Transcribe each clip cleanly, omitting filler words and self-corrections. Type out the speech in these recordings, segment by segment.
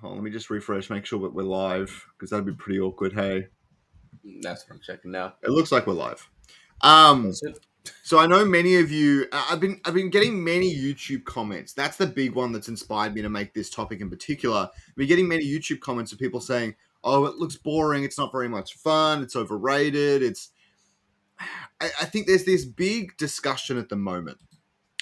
Hold on, let me just refresh, make sure that we're live, because that'd be pretty awkward. Hey, That's what I'm checking now. it looks like we're live. That's it. So I know many of you. I've been getting many YouTube comments. That's the big one that's inspired me to make this topic in particular. I've been getting many YouTube comments of people saying, "Oh, it looks boring. It's not very much fun. It's overrated." I think there's this big discussion at the moment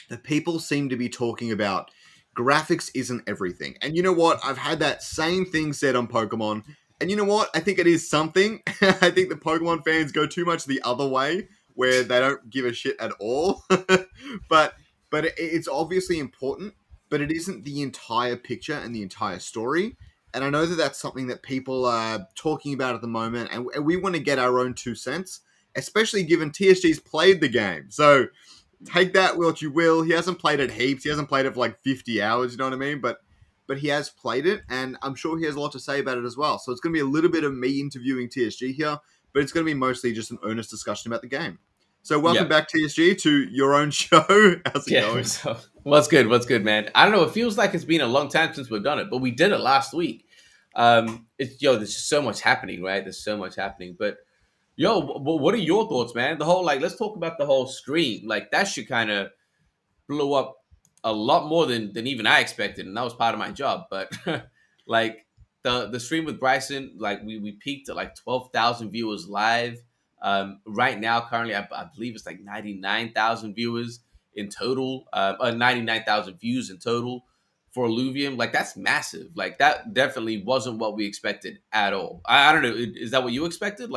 that people seem to be talking about. Graphics isn't everything, and you know what? I've had that same thing said on Pokemon, and you know what? I think it is something. I think the Pokemon fans go too much the other way, where they don't give a shit at all. but it's obviously important, but it isn't the entire picture and the entire story. And I know that that's something that people are talking about at the moment, and we want to get our own 2 cents, especially given TSG's played the game. So take that what you will. He hasn't played it heaps. He hasn't played it for like 50 hours, you know what I mean? But he has played it, and I'm sure he has a lot to say about it as well. So it's going to be a little bit of me interviewing TSG here, but it's going to be mostly just an earnest discussion about the game. So welcome back, TSG, to your own show. How's it going? So, what's good, man? I don't know. It feels like it's been a long time since we've done it, but we did it last week. There's just so much happening, right? There's so much happening. But, what are your thoughts, man? The whole, let's talk about the whole stream. Like, that shit kind of blew up a lot more than even I expected, and that was part of my job. But, the stream with Bryson, we peaked at 12,000 viewers live. Right now, currently, I believe it's 99,000 viewers in total, 99,000 views in total for Illuvium. That's massive. That definitely wasn't what we expected at all. I don't know. Is that what you expected?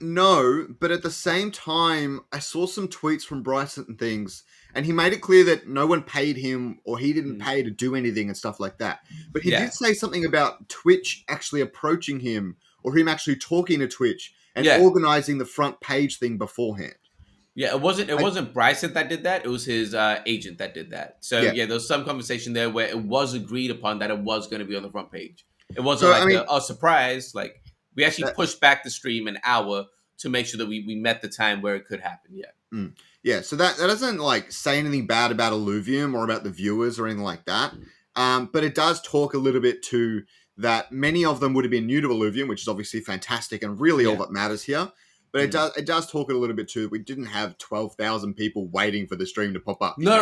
No, but at the same time, I saw some tweets from Bryson and things, and he made it clear that no one paid him or he didn't pay to do anything and stuff like that. But he did say something about Twitch actually approaching him or him actually talking to Twitch and organizing the front page thing beforehand. Yeah, it wasn't Bryson that did that. It was his agent that did that. So there was some conversation there where it was agreed upon that it was going to be on the front page. It wasn't a surprise. We actually pushed back the stream an hour to make sure that we met the time where it could happen. Yeah. Yeah, so that doesn't say anything bad about Illuvium or about the viewers or anything like that. But it does talk a little bit to that many of them would have been new to Illuvium, which is obviously fantastic and really all that matters here. But it does talk a little bit too. We didn't have 12,000 people waiting for the stream to pop up. No.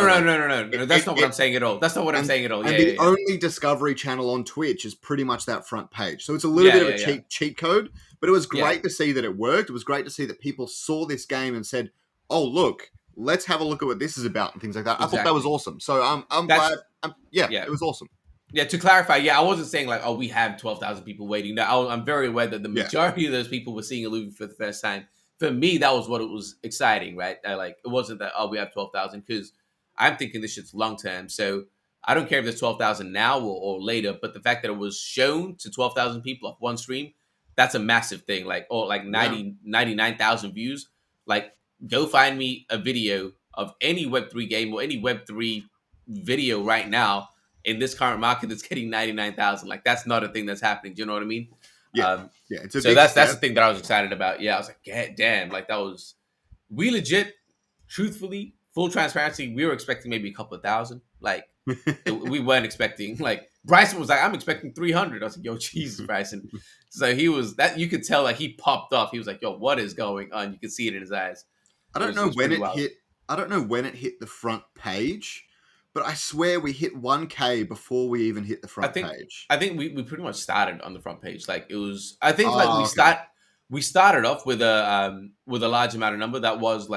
That's not what I'm saying at all. That's not what I'm saying at all. And the only Discovery channel on Twitch is pretty much that front page. So it's a little bit of a cheat code, but it was great to see that it worked. It was great to see that people saw this game and said, "Oh, look, let's have a look at what this is about," and things like that. Exactly. I thought that was awesome. So I'm glad. It was awesome. Yeah, to clarify, I wasn't saying we have 12,000 people waiting. No, I'm very aware that the majority of those people were seeing Illuvium for the first time. For me, that was what it was exciting, right? It wasn't that, we have 12,000, because I'm thinking this shit's long term. So I don't care if there's 12,000 now or later, but the fact that it was shown to 12,000 people off one stream, that's a massive thing. 99,000 views. Go find me a video of any Web3 game or any Web3 video right now in this current market that's getting 99,000. That's not a thing that's happening. Do you know what I mean? It's a so that's the thing that I was excited about. Yeah, I was like, damn, we legit, truthfully, full transparency, we were expecting maybe a couple of thousand. We weren't expecting, Bryson was like, I'm expecting 300. I was like, yo, Jesus, Bryson. So he was, that you could tell, he popped off. He was like, yo, what is going on? You could see it in his eyes. I don't know when it hit the front page, but I swear we hit 1K before we even hit the front page. I think we pretty much started on the front page. It was, I think we started off with a large amount of number that was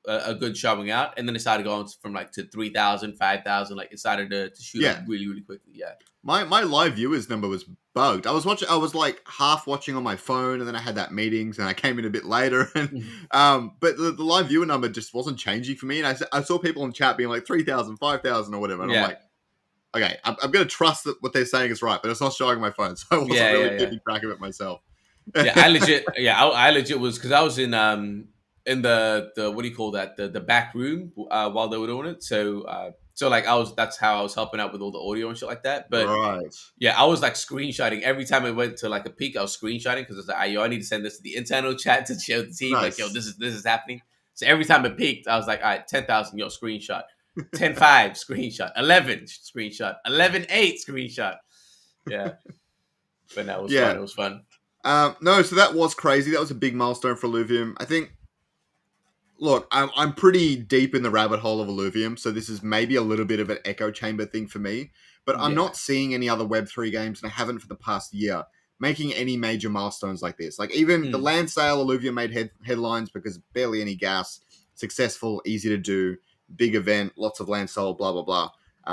a good showing out, and then it started going from to 3,000, 5,000. It started to shoot up really, really quickly. Yeah. My live viewers number was bugged. I was half watching on my phone, and then I had that meetings, and I came in a bit later. And but the live viewer number just wasn't changing for me. And I saw people in chat being 3,000, 5,000 or whatever. And I'm like, okay, I'm going to trust that what they're saying is right, but it's not showing on my phone, so I wasn't really keeping track of it myself. I legit was, because I was in the what do you call that, the back room while they were doing it. So that's how I was helping out with all the audio and shit like that. But I was screenshotting every time I went to a peak. I was screenshotting because I was like, I need to send this to the internal chat to show the team. Nice. This is happening. So every time it peaked, I was like, all right, 10,000, screenshot, 10.5 screenshot, 11 screenshot, 11.8 screenshot. Yeah, but that was fun. Yeah. It was fun. No, so that was crazy. That was a big milestone for Illuvium. I think. Look, I'm pretty deep in the rabbit hole of Illuvium, so this is maybe a little bit of an echo chamber thing for me. But I'm Yeah. not seeing any other Web3 games, and I haven't for the past year, making any major milestones like this. Like even the Mm, land sale, Illuvium made headlines because barely any gas, successful, easy to do, big event, lots of land sold, blah blah blah.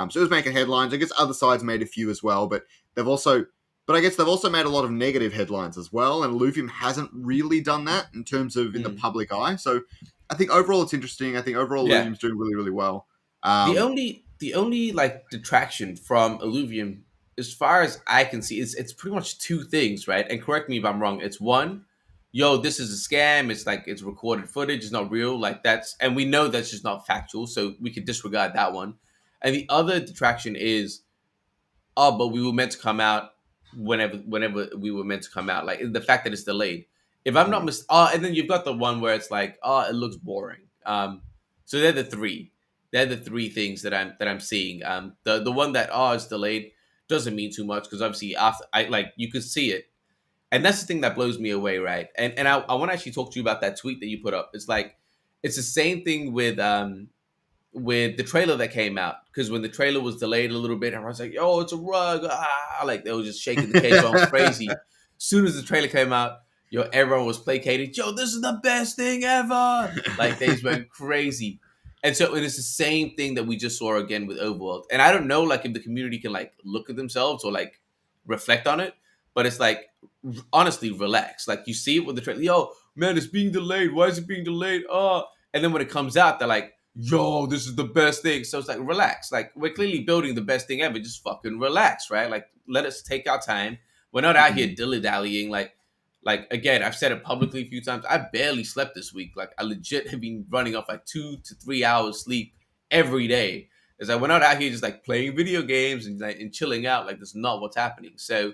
So it was making headlines. I guess other sides made a few as well, but they've also, but I guess they've also made a lot of negative headlines as well. And Illuvium hasn't really done that in terms of in the mm. public eye. So I think overall it's interesting. I think overall Yeah. Illuvium's doing really, really well. The only like detraction from Illuvium, as far as I can see, it's pretty much two things, right? And correct me if I'm wrong. It's one, yo, this is a scam. It's like it's recorded footage. It's not real. Like that's, and we know that's just not factual, so we could disregard that one. And the other detraction is, oh, but we were meant to come out whenever we were meant to come out. Like the fact that it's delayed. If I'm not Mm, and then you've got the one where it's like, oh, it looks boring. So they're the three. They're the three things that I'm seeing. The one that it's delayed doesn't mean too much because obviously after I like you could see it, and that's the thing that blows me away, right? And I want to actually talk to you about that tweet that you put up. It's like it's the same thing with the trailer that came out because when the trailer was delayed a little bit, everyone's like, "Yo, it's a rug!" Like they were just shaking the cage going crazy. As soon as the trailer came out, yo, everyone was placated. Yo, this is the best thing ever! Like they just went crazy, and so it is the same thing that we just saw again with Overworld. And I don't know, like, if the community can like look at themselves or like reflect on it, but it's like honestly, relax. Like you see it with the trailer. Yo, man, it's being delayed. Why is it being delayed? And then when it comes out, they're like, yo, this is the best thing. So it's like, relax. Like, we're clearly building the best thing ever. Just fucking relax, right? Like, let us take our time. We're not out here mm. dilly-dallying. Like again, I've said it publicly a few times. I barely slept this week. Like, I legit have been running off like 2 to 3 hours sleep every day. It's like, we're not out here just like playing video games and, like, and chilling out. Like, that's not what's happening. So,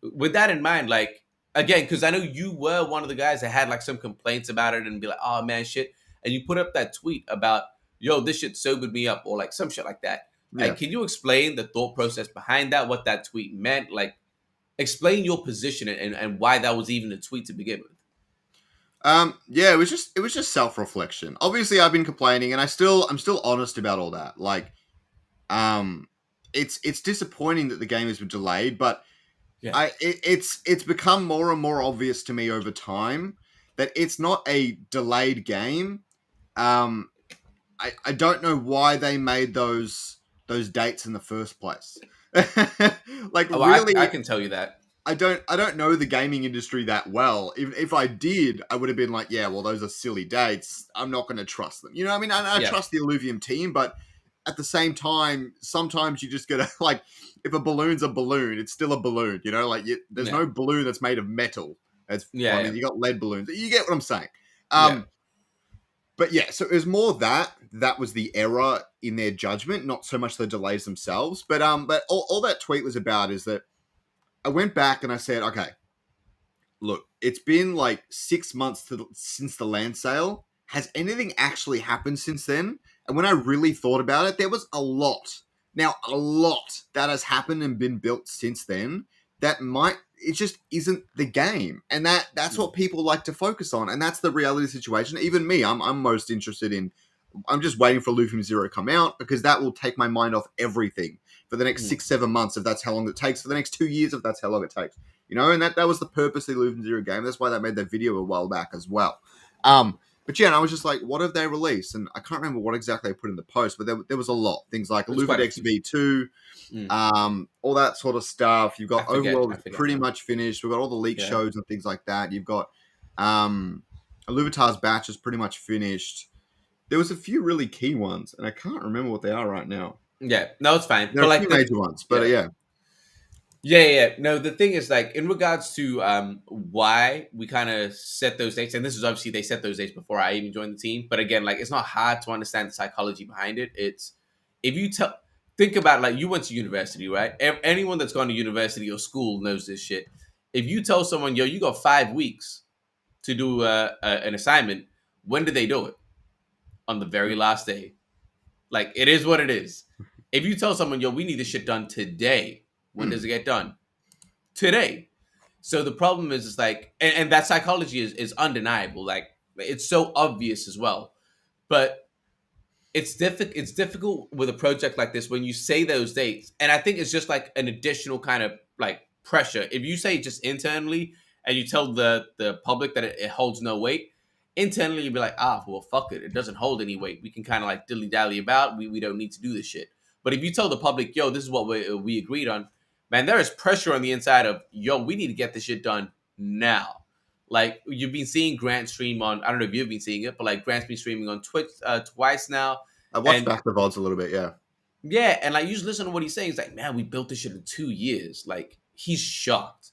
with that in mind, like, again, because I know you were one of the guys that had like some complaints about it and be like, oh man, shit. And you put up that tweet about, yo, this shit sobered me up or like some shit like that. Yeah. Like, can you explain the thought process behind that, what that tweet meant? Like, explain your position and why that was even a tweet to begin with. Yeah, it was just self-reflection. Obviously I've been complaining and I'm still honest about all that. Like, um it's disappointing that the game has been delayed, but Yeah. it's become more and more obvious to me over time that it's not a delayed game. Um, I don't know why they made those dates in the first place. Like Oh, I really, can tell you that. I don't know the gaming industry that well. If I did, I would have been like, yeah, well, those are silly dates. I'm not going to trust them. You know, what I mean, I Yeah. trust the Illuvium team, but at the same time, sometimes you just gotta like, if a balloon's a balloon, it's still a balloon. You know, like there's Yeah. no balloon that's made of metal. It's, well, Yeah. I Yeah. mean, you got lead balloons. You get what I'm saying. Yeah. But yeah, so it was more that was the error in their judgment, not so much the delays themselves. But all that tweet was about is that I went back and I said, okay, look, it's been like 6 months since the land sale. Has anything actually happened since then? And when I really thought about it, there was a lot. Now, a lot that has happened and been built since then that might, it just isn't the game. And that's what people like to focus on. And that's the reality situation. Even me, I'm most interested in, I'm just waiting for Lufium Zero to come out because that will take my mind off everything for the next Mm. 6-7 months if that's how long it takes, for the next 2 years if that's how long it takes. You know, and that was the purpose of the Illusion Zero game. That's why they made that video a while back as well. But yeah, and I was just like, what have they released? And I can't remember what exactly I put in the post, but there was a lot. Things like There's quite a Illuvidex few. V2, all that sort of stuff. You've got I Overworld is forget pretty now. much finished. We've got all the leak Yeah. shows and things like that. You've got Illuvitar's batch is pretty much finished. There was a few really key ones, and I can't remember what they are right now. Yeah. No, it's fine. There But are a like few major ones, but yeah. Yeah. No, the thing is, like, in regards to why we kind of set those dates, and this is obviously they set those dates before I even joined the team. But again, like, it's not hard to understand the psychology behind it. It's if you think about, like, you went to university, right? Anyone that's gone to university or school knows this shit. If you tell someone, yo, you got 5 weeks to do an assignment, when do they do it? On the very last day. Like, it is what it is. If you tell someone, yo, we need this shit done today, When does it get done? Today. So the problem is like, and that psychology is undeniable. Like it's so obvious as well. But it's difficult with a project like this when you say those dates, and I think it's just like an additional kind of like pressure. If you say just internally and you tell the public that it holds no weight, internally you'd be like, well, fuck it, it doesn't hold any weight, we can kind of like dilly dally about, we don't need to do this shit. But if you tell the public, yo, this is what we agreed on, man, there is pressure on the inside of, yo, we need to get this shit done now. Like you've been seeing Grant stream on, I don't know if you've been seeing it, but like Grant's been streaming on Twitch twice now. I watched And back the VODs a little bit, yeah. yeah, and like you just listen to what he's saying. He's like, man, we built this shit in 2 years. Like he's shocked.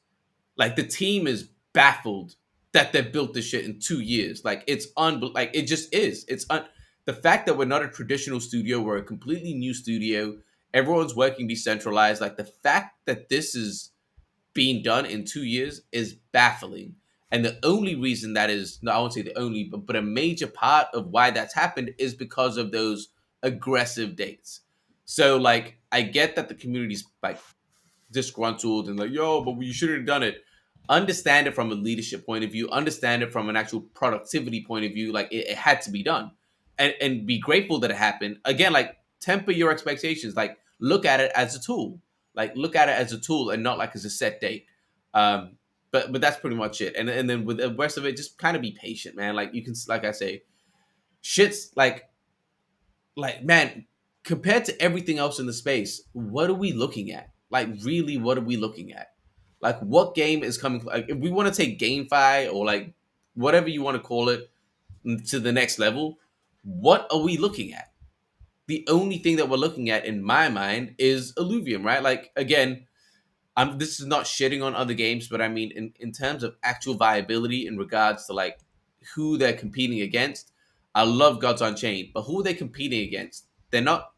Like the team is baffled that they built this shit in 2 years. Like it's like it just is. The fact that we're not a traditional studio, we're a completely new studio. Everyone's working decentralized. Like the fact that this is being done in 2 years is baffling. And the only reason that is, no, I won't say the only, but a major part of why that's happened is because of those aggressive dates. So, like, I get that the community's like disgruntled and like, yo, but you shouldn't have done it. Understand it from a leadership point of view, understand it from an actual productivity point of view. Like, it had to be done. And be grateful that it happened. Again, like, temper your expectations. Like, look at it as a tool. Like, look at it as a tool and not like as a set date. But that's pretty much it. And then with the rest of it, just kind of be patient, man. Like you can, like I say, shit's like man, compared to everything else in the space, what are we looking at? Like really, what are we looking at? Like what game is coming? Like if we want to take GameFi or like whatever you want to call it to the next level, what are we looking at? The only thing that we're looking at in my mind is Illuvium, right? Like again, this is not shitting on other games, but I mean, in terms of actual viability in regards to like who they're competing against, I love Gods Unchained, but who are they competing against? They're not.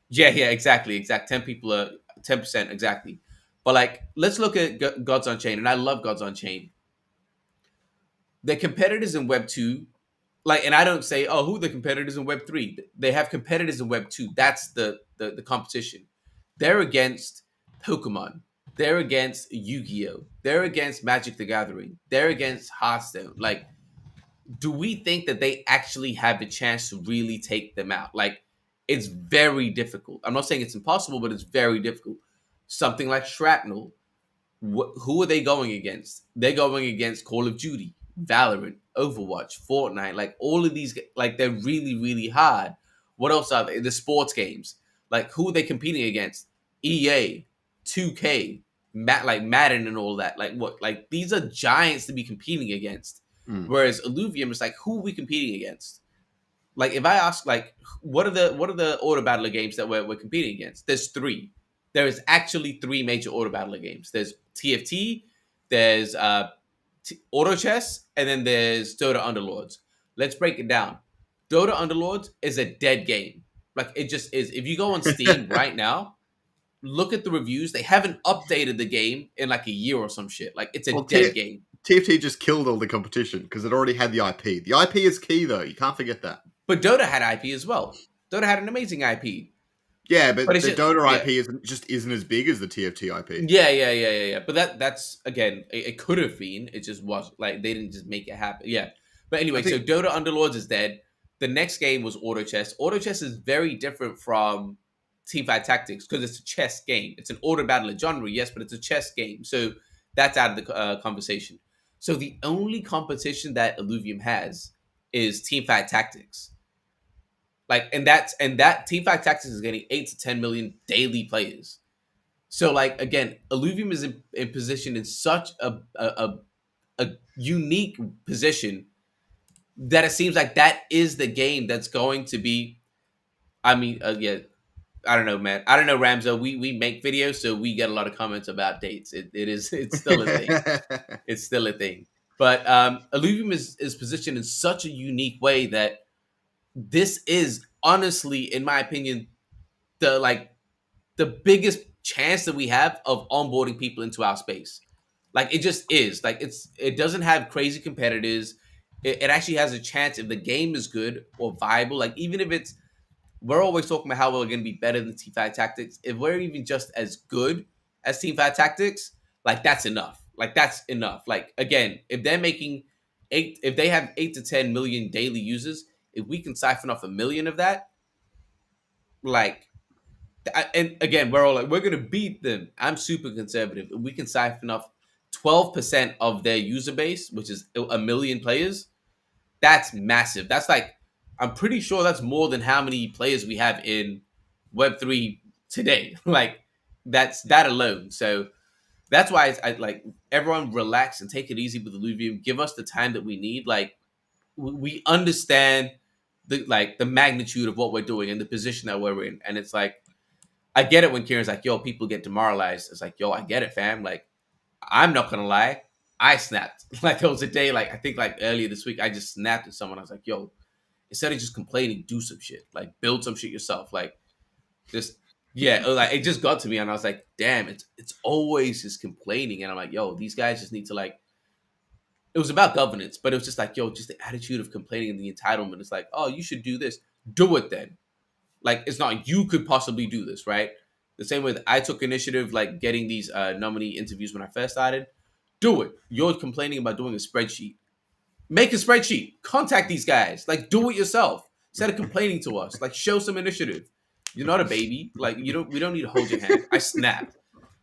Yeah, exactly. 10 people are 10% exactly. But like, let's look at Gods Unchained, and I love Gods Unchained. Their competitors in Web 2, like, and I don't say, oh, who are the competitors in Web 3? They have competitors in Web 2. That's the competition. They're against Pokemon. They're against Yu-Gi-Oh. They're against Magic the Gathering. They're against Hearthstone. Like, do we think that they actually have the chance to really take them out? Like, it's very difficult. I'm not saying it's impossible, but it's very difficult. Something like Shrapnel, who are they going against? They're going against Call of Duty, Valorant, Overwatch, Fortnite. Like, all of these, like, they're really, really hard. What else are they? The sports games. Like, who are they competing against? EA, 2K, like Madden and all that. Like, what? Like, these are giants to be competing against. Whereas Illuvium is like, who are we competing against? Like, if I ask, like, what are the auto battler games that we're competing against? There's three. There is actually three major auto battler games. There's TFT, there's Auto Chess, and then there's Dota Underlords. Let's break it down. Dota Underlords is a dead game. Like, it just is. If you go on Steam right now, look at the reviews. They haven't updated the game in like a year or some shit. Like, it's a dead game. TFT just killed all the competition because it already had the IP. The IP is key, though. You can't forget that. But Dota had IP as well. Dota had an amazing IP. Yeah, but the Dota IP isn't as big as the TFT IP. Yeah. But that's again, it could have been. It just was like they didn't just make it happen. Yeah. But anyway, so Dota Underlords is dead. The next game was Auto Chess. Auto Chess is very different from Teamfight Tactics because it's a chess game. It's an auto battler genre, yes, but it's a chess game. So that's out of the conversation. So the only competition that Illuvium has is Teamfight Tactics. Like, and that Teamfight Tactics is getting 8 to 10 million daily players. So, like, again, Illuvium is in position in such a unique position that it seems like that is the game that's going to be. I mean, yeah, I don't know, man. I don't know, Ramzo. We make videos, so we get a lot of comments about dates. It's still a thing. It's still a thing. But Illuvium is positioned in such a unique way that this is honestly, in my opinion, the biggest chance that we have of onboarding people into our space. Like, it just is. Like, it doesn't have crazy competitors. It actually has a chance if the game is good or viable. Like, even if it's, we're always talking about how we're going to be better than Teamfight Tactics. If we're even just as good, as Teamfight Tactics, like that's enough. Like that's enough. Like again, if they're making if they have 8 to 10 million daily users, if we can siphon off 1 million of that, like, and again, we're all like, we're gonna beat them. I'm super conservative. If we can siphon off 12% of their user base, which is 1 million players, that's massive. That's like, I'm pretty sure that's more than how many players we have in Web3 today. Like, that's that alone. So that's why I like everyone relax and take it easy with Illuvium. Give us the time that we need. Like, we understand the magnitude of what we're doing and the position that we're in. And it's like, I get it when Kieran's like, yo, people get demoralized. It's like, yo, I get it, fam. Like, I'm not gonna lie, I snapped. Like there was a day, like I think like earlier this week, I just snapped at someone. I was like, yo, instead of just complaining, do some shit. Like build some shit yourself. Like just yeah, like it just got to me and I was like, damn, it's always just complaining. And I'm like, yo, these guys just need to like, it was about governance, but it was just like, yo, just the attitude of complaining and the entitlement. It's like, oh, you should do this. Do it then. Like it's not you could possibly do this, right? The same way that I took initiative, like getting these nominee interviews when I first started. Do it. You're complaining about doing a spreadsheet. Make a spreadsheet. Contact these guys. Like do it yourself. Instead of complaining to us. Like show some initiative. You're not a baby. Like you don't. We don't need to hold your hand. I snapped.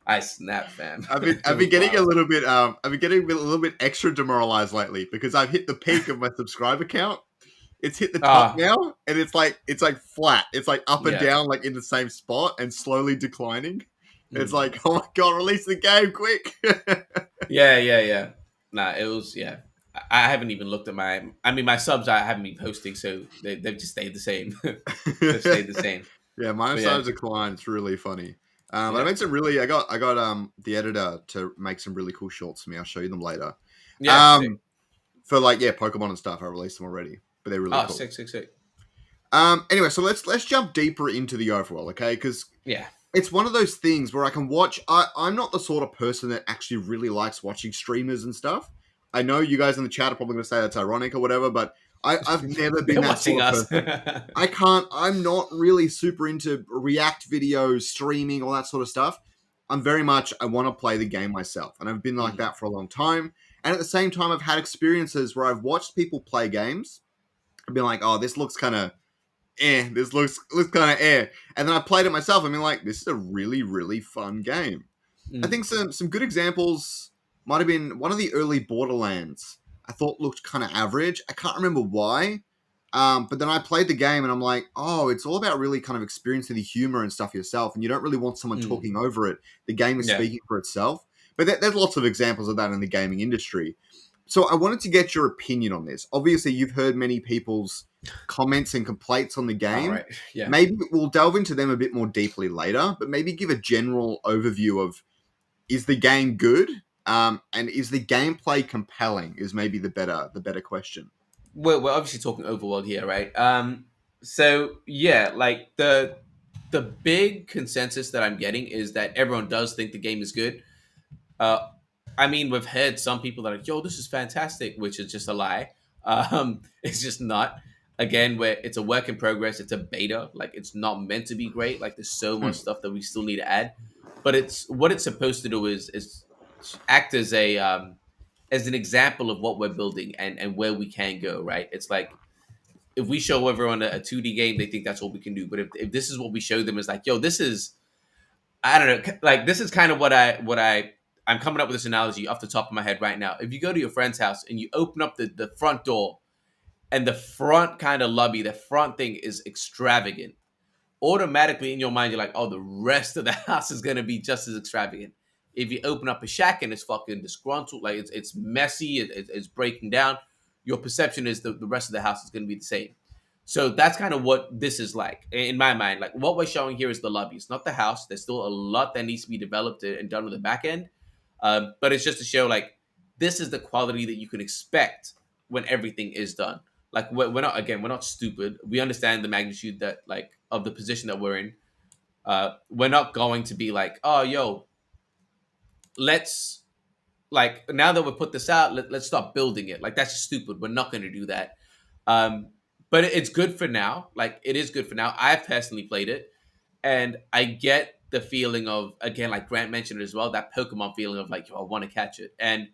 I snapped, fam. I've been getting a little bit I've been getting a little bit extra demoralized lately because I've hit the peak of my subscriber count. It's hit the top now, and it's like flat. It's like up and down, like in the same spot, and slowly declining. It's like, oh my god, release the game quick! Yeah. Nah, it was I haven't even looked at my subs. I haven't been posting, so they've just stayed the same. They've stayed the same. Yeah, mine started to decline. It's really funny. But I made some really. I got the editor to make some really cool shorts for me. I'll show you them later. Yeah. For like Pokemon and stuff. I released them already. But they're really cool. Sick. Anyway, so let's jump deeper into the overworld, okay? Because it's one of those things where I can watch. I'm not the sort of person that actually really likes watching streamers and stuff. I know you guys in the chat are probably going to say that's ironic or whatever, but I've never been that sort of person. I can't. I'm not really super into React videos, streaming, all that sort of stuff. I'm very much. I want to play the game myself, and I've been like that for a long time. And at the same time, I've had experiences where I've watched people play games. I've been like, oh, this looks kind of this looks kind of and then I played it myself. I mean, like, this is a really, really fun game. I think some good examples might have been one of the early Borderlands. I thought looked kind of average. I can't remember why, but then I played the game and I'm like, oh, it's all about really kind of experiencing the humor and stuff yourself, and you don't really want someone talking over it. The game is speaking for itself. But there's lots of examples of that in the gaming industry. So I wanted to get your opinion on this. Obviously, you've heard many people's comments and complaints on the game. Right. Yeah. Maybe we'll delve into them a bit more deeply later, but maybe give a general overview of, is the game good? And is the gameplay compelling? Is maybe the better question. We're obviously talking Overworld here, right? So yeah, like the big consensus that I'm getting is that everyone does think the game is good. I mean, we've heard some people that are like, yo, this is fantastic, which is just a lie. It's just not. Again, where it's a work in progress, it's a beta. Like, it's not meant to be great. Like, there's so much stuff that we still need to add. But what it's supposed to do is act as an example of what we're building and where we can go, right? It's like, if we show everyone a 2D game, they think that's what we can do. But if this is what we show them, is like, yo, this is, I don't know, like, this is kind of I'm coming up with this analogy off the top of my head right now. If you go to your friend's house and you open up the front door and the front kind of lobby, the front thing is extravagant, automatically in your mind, you're like, oh, the rest of the house is going to be just as extravagant. If you open up a shack and it's fucking disgruntled, like it's messy, it's breaking down, your perception is the rest of the house is going to be the same. So that's kind of what this is like in my mind. Like, what we're showing here is the lobby. It's not the house. There's still a lot that needs to be developed and done with the back end. But it's just to show, like, this is the quality that you can expect when everything is done. Like, we're not stupid. We understand the magnitude that, like, of the position that we're in. We're not going to be like, oh, yo, let's, like, now that we put this out, let's stop building it. Like, that's just stupid. We're not going to do that. But it's good for now. Like, it is good for now. I've personally played it, and I get the feeling of, again, like Grant mentioned it as well, that Pokemon feeling of like, yo, I want to catch it. And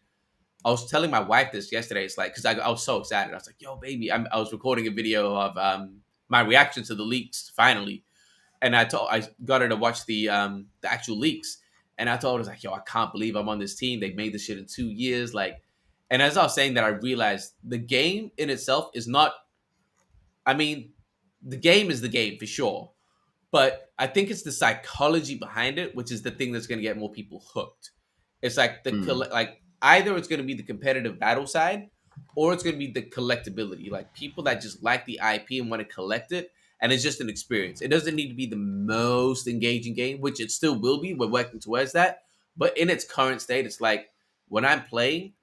I was telling my wife this yesterday. It's like, because I was so excited. I was like, yo, baby, I was recording a video of my reaction to the leaks finally. And I got her to watch the actual leaks. And I told her, I was like, yo, I can't believe I'm on this team. They made this shit in 2 years. Like, and as I was saying that, I realized the game in itself is not, I mean, the game is the game for sure. But I think it's the psychology behind it, which is the thing that's going to get more people hooked. It's like like either it's going to be the competitive battle side, or it's going to be the collectability. Like people that just like the IP and want to collect it, and it's just an experience. It doesn't need to be the most engaging game, which it still will be. We're working towards that. But in its current state, it's like when I'm playing,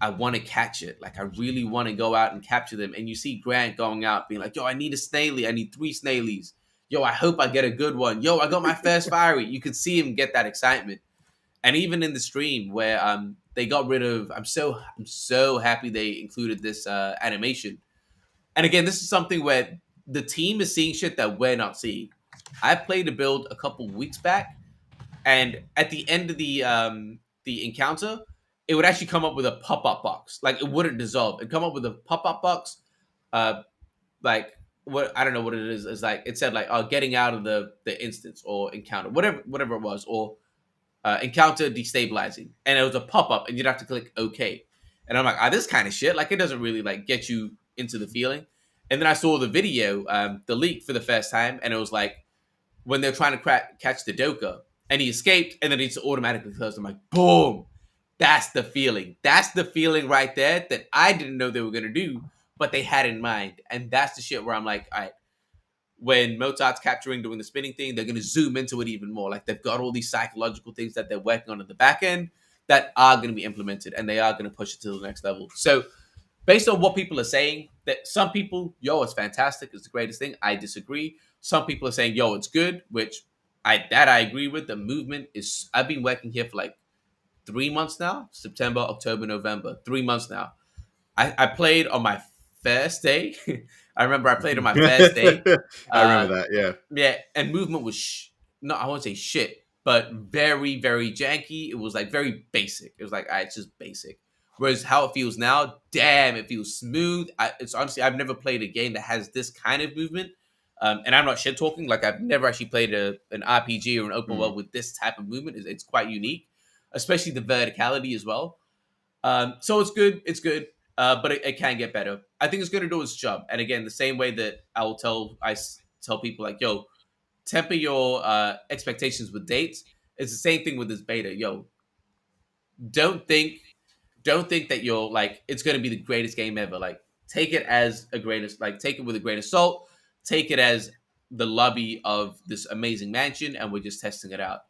I want to catch it. Like I really want to go out and capture them. And you see Grant going out being like, yo, I need a Snaily. I need 3 Snailies. Yo, I hope I get a good one. Yo, I got my first fiery. You could see him get that excitement. And even in the stream where they got rid of, I'm so happy they included this animation. And again, this is something where the team is seeing shit that we're not seeing. I played a build a couple weeks back, and at the end of the encounter, it would actually come up with a pop-up box. Like it wouldn't dissolve. It'd come up with a pop-up box, like what I don't know what it is. It's like it said like getting out of the instance or encounter, whatever it was, or encounter destabilizing, and it was a pop-up, and you'd have to click OK. And I'm like, this kind of shit, like it doesn't really like get you into the feeling. And then I saw the video, the leak for the first time, and it was like when they're trying to catch the Doka, and he escaped, and then he just automatically closed. I'm like, boom, that's the feeling. That's the feeling right there that I didn't know they were gonna do, but they had in mind. And that's the shit where I'm like, all right, when Mozart's capturing, doing the spinning thing, they're going to zoom into it even more. Like they've got all these psychological things that they're working on at the back end that are going to be implemented, and they are going to push it to the next level. So based on what people are saying, that some people, yo, it's fantastic, it's the greatest thing. I disagree. Some people are saying, yo, it's good, which I agree with. The movement is, I've been working here for like 3 months now, September, October, November, 3 months now. I played on my first day. I remember I played on my first day. I remember that, yeah. Yeah, and movement was, no, I won't say shit, but very, very janky. It was like very basic. It was like, it's just basic. Whereas how it feels now, damn, it feels smooth. It's honestly, I've never played a game that has this kind of movement. And I'm not shit talking. Like I've never actually played an RPG or an open world with this type of movement. It's quite unique, especially the verticality as well. So it's good. It's good. But it can get better. I think it's going to do its job. And again, the same way that I tell people like, yo, temper your expectations with dates. It's the same thing with this beta. Yo, don't think that you're like, it's going to be the greatest game ever. Like take it as take it with a grain of salt. Take it as the lobby of this amazing mansion, and we're just testing it out.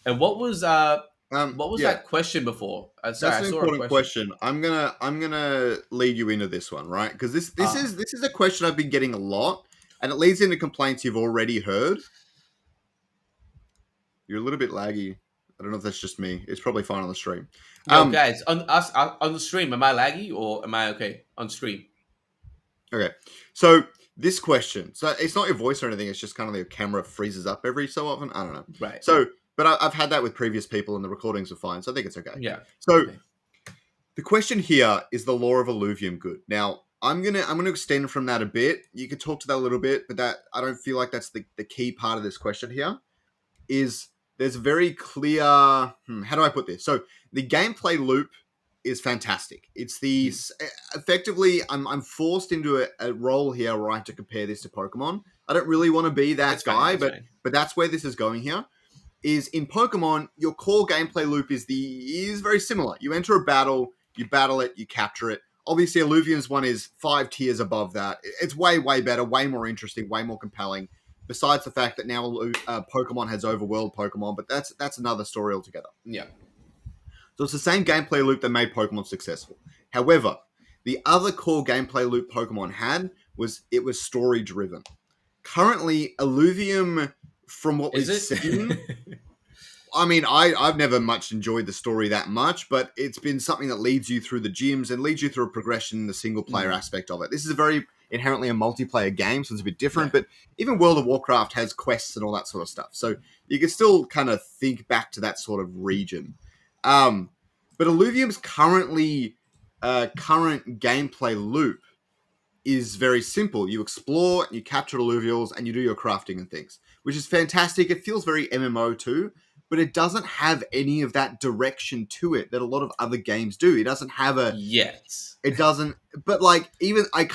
And what was that question before? Sorry, that's an important question. I'm gonna lead you into this one, right? Because this is a question I've been getting a lot, and it leads into complaints you've already heard. You're a little bit laggy. I don't know if that's just me. It's probably fine on the stream. Yo, guys, on the stream, am I laggy or am I okay on stream? Okay, so this question, so it's not your voice or anything. It's just kind of the camera freezes up every so often. I don't know. Right. So. But I've had that with previous people, and the recordings are fine, so I think it's okay. Yeah. So the question here is the lore of Illuvium good? Now I'm gonna extend from that a bit. You could talk to that a little bit, but that I don't feel like that's the key part of this question here. Is there's a very clear how do I put this? So the gameplay loop is fantastic. It's the effectively I'm forced into a role here where I have to compare this to Pokemon. I don't really want to be that guy, but that's where this is going here. Is in Pokemon, your core gameplay loop is very similar. You enter a battle, you battle it, you capture it. Obviously, Illuvium's one is 5 tiers above that. It's way, way better, way more interesting, way more compelling. Besides the fact that now Pokemon has Overworld Pokemon, but that's another story altogether. Yeah. So it's the same gameplay loop that made Pokemon successful. However, the other core gameplay loop Pokemon had was story driven. Currently, Illuvium, from what we've seen, I mean, I've never much enjoyed the story that much, but it's been something that leads you through the gyms and leads you through a progression in the single player aspect of it. This is a very inherently a multiplayer game, so it's a bit different. Yeah. But even World of Warcraft has quests and all that sort of stuff, so you can still kind of think back to that sort of region. But Illuvium's current gameplay loop is very simple. You explore, you capture alluvials, and you do your crafting and things, which is fantastic. It feels very MMO too, but it doesn't have any of that direction to it that a lot of other games do. It doesn't have a. Yes. It doesn't. But like, even I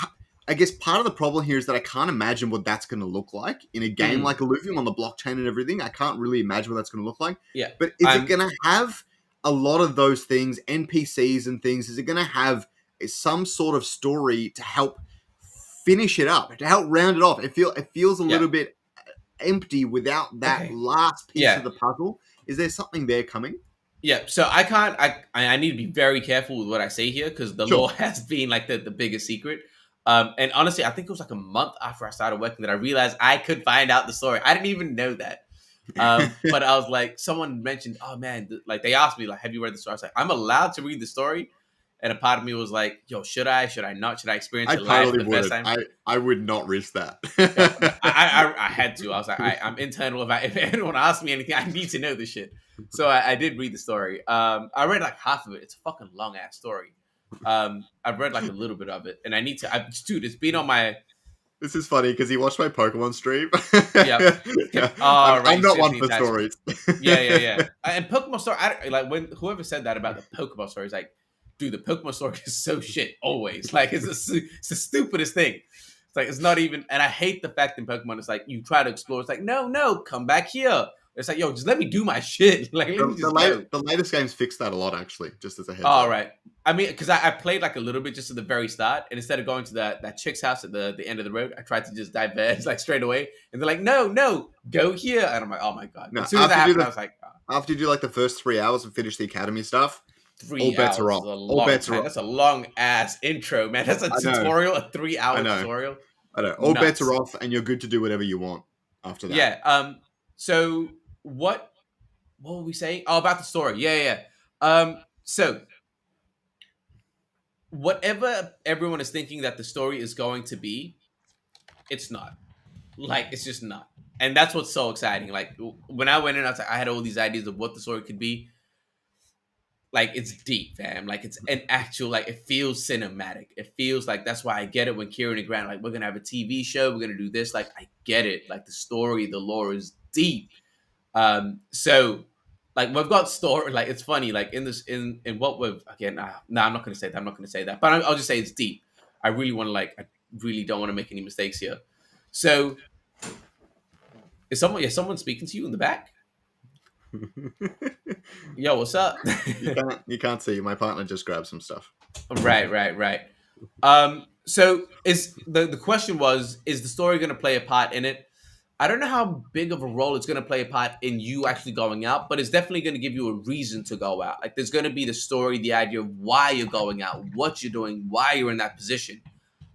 guess part of the problem here is that I can't imagine what that's going to look like in a game like Illuvium on the blockchain and everything. I can't really imagine what that's going to look like. Yeah. But is it going to have a lot of those things, NPCs and things? Is it going to have some sort of story to help finish it up, to help round it off? It feels a little bit empty without that last piece of the puzzle. Is there something there coming? Yeah, so I need to be very careful with what I say here because the lore has been like the biggest secret. And honestly, I think it was like a month after I started working that I realized I could find out the story. I didn't even know that. But I was like, someone mentioned, oh man, like they asked me, like, have you read the story? I was like, I'm allowed to read the story. And a part of me was like, yo, should I not? Should I experience it live for the first time? I would not risk that. I had to. I was like, I'm internal. If anyone asks me anything, I need to know this shit. So I did read the story. I read like half of it. It's a fucking long ass story. I've read like a little bit of it, and I need to. Dude, it's been on my. This is funny because he watched my Pokemon stream. Yeah. I'm not one for stories. Yeah. And Pokemon story, like when whoever said that about the Pokemon story is like, dude, the Pokemon story is so shit always. Like it's the stupidest thing. It's like it's not even. And I hate the fact in Pokemon it's like you try to explore. It's like no, come back here. It's like, yo, just let me do my shit. Like the latest games fixed that a lot, actually. Just as a heads up. All right. I mean, because I played like a little bit just at the very start, and instead of going to that chick's house at the end of the road, I tried to just diverge like straight away, and they're like, no, go here, and I'm like, oh my god. No, as soon as that happened, I was like, after you do like the first 3 hours and finish the academy stuff, 3 all bets are off. All bets are off. That's a long ass intro, man. That's a tutorial, a 3-hour tutorial. I know. All bets are off, and you're good to do whatever you want after that. Yeah. So what were we saying? Oh, about the story. Yeah. So whatever everyone is thinking that the story is going to be, it's not. Like, it's just not. And that's what's so exciting. Like, when I went in, I was like, I had all these ideas of what the story could be. Like, it's deep, fam. Like, it's an actual, like, it feels cinematic. It feels like that's why I get it when Kieran and Grant, like, we're going to have a TV show. We're going to do this. Like, I get it. Like, the story, the lore is deep. So like we've got story, like it's funny, like in what we've I'm not going to say that, but I'll just say it's deep. I really don't want to make any mistakes here. So is someone speaking to you in the back? Yo, what's up? you can't see. My partner just grabbed some stuff. Right. So is the question was, is the story going to play a part in it? I don't know how big of a role it's going to play a part in you actually going out, but it's definitely going to give you a reason to go out. Like there's going to be the story, the idea of why you're going out, what you're doing, why you're in that position.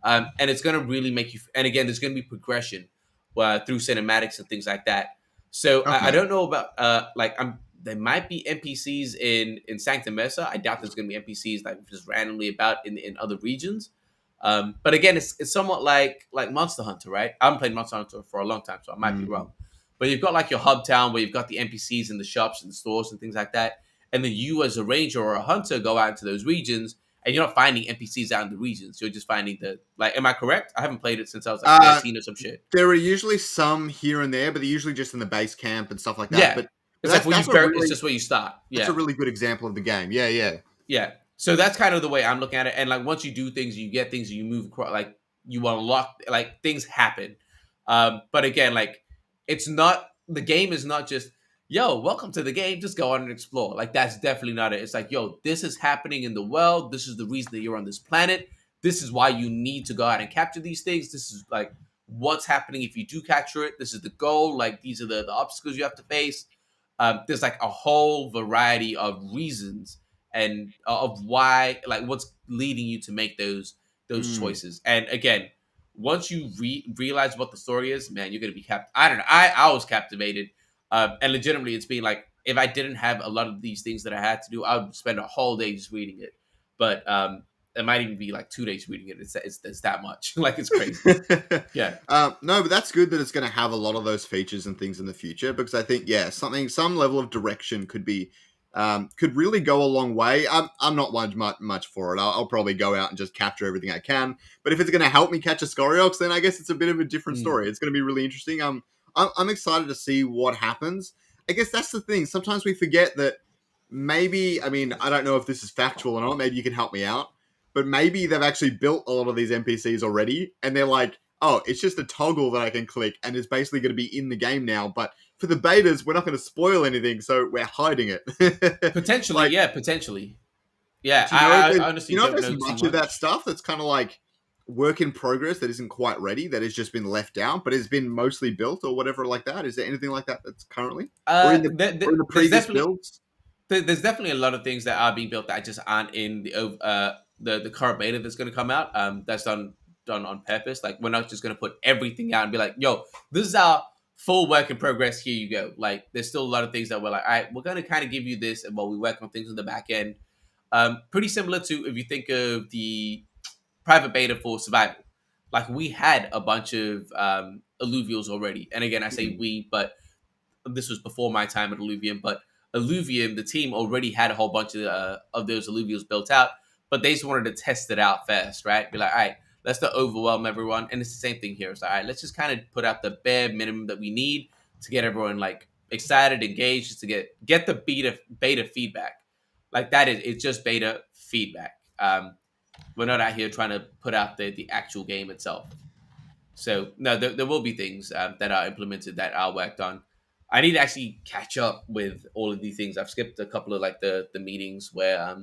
And it's going to really make you, and again, there's going to be progression through cinematics and things like that. So okay. I don't know about, there might be NPCs in Sancta Mesa. I doubt there's going to be NPCs like just randomly about in other regions. But again, it's somewhat like Monster Hunter, right? I haven't played Monster Hunter for a long time, so I might be wrong. But you've got like your hub town where you've got the NPCs in the shops and the stores and things like that. And then you as a ranger or a hunter go out into those regions and you're not finding NPCs out in the regions. You're just finding am I correct? I haven't played it since I was like 13 or some shit. There are usually some here and there, but they're usually just in the base camp and stuff like that. Yeah. But it's just where you start. Yeah. That's a really good example of the game. Yeah. Yeah. So that's kind of the way I'm looking at it. And like once you do things, you get things, you move across, like you unlock, like things happen. But again, like the game is not just, yo, welcome to the game, just go on and explore. Like that's definitely not it. It's like, yo, this is happening in the world. This is the reason that you're on this planet. This is why you need to go out and capture these things. This is like what's happening if you do capture it. This is the goal. Like these are the obstacles you have to face. There's like a whole variety of reasons and of why, like what's leading you to make those choices. And again, once you realize what the story is, man, you're going to be I don't know. I was captivated. And legitimately, it's been like, if I didn't have a lot of these things that I had to do, I would spend a whole day just reading it. But it might even be like 2 days reading it. It's that much. Like it's crazy. Yeah. No, but that's good that it's going to have a lot of those features and things in the future, because I think, yeah, some level of direction could really go a long way. I'm not much for it. I'll probably go out and just capture everything I can. But if it's going to help me catch a Scoriox, then I guess it's a bit of a different story. It's going to be really interesting. I'm excited to see what happens. I guess that's the thing. Sometimes we forget that maybe, I mean, I don't know if this is factual or not. Maybe you can help me out. But maybe they've actually built a lot of these NPCs already, and they're like, oh, it's just a toggle that I can click, and it's basically going to be in the game now. But for the betas, we're not going to spoil anything, so we're hiding it. Potentially, potentially. Yeah, I honestly don't don't know know much too of that much. stuff that's kind of like work in progress that isn't quite ready, that has just been left out, but has been mostly built or whatever like that. Is there anything like that that's currently or in the There's previous definitely builds? there's definitely a lot of things that are being built that just aren't in the current beta that's going to come out. That's done on purpose. Like we're not just going to put everything out and be like, yo, this is our full work in progress. Here you go. Like there's still a lot of things that we're like, all right, we're going to kind of give you this, and while we work on things on the back end. Pretty similar to if you think of the private beta for survival. Like we had a bunch of alluvials already, and again, I say we, but this was before my time at Illuvium. But Illuvium, the team already had a whole bunch of those alluvials built out, but they just wanted to test it out first, right? Be like, all right, let's not overwhelm everyone, and it's the same thing here. It's like, all right, let's just kind of put out the bare minimum that we need to get everyone like excited, engaged, to get the beta feedback. Like that is it's just beta feedback. We're not out here trying to put out the actual game itself. So no, there will be things that are implemented that are worked on. I need to actually catch up with all of these things. I've skipped a couple of like the meetings where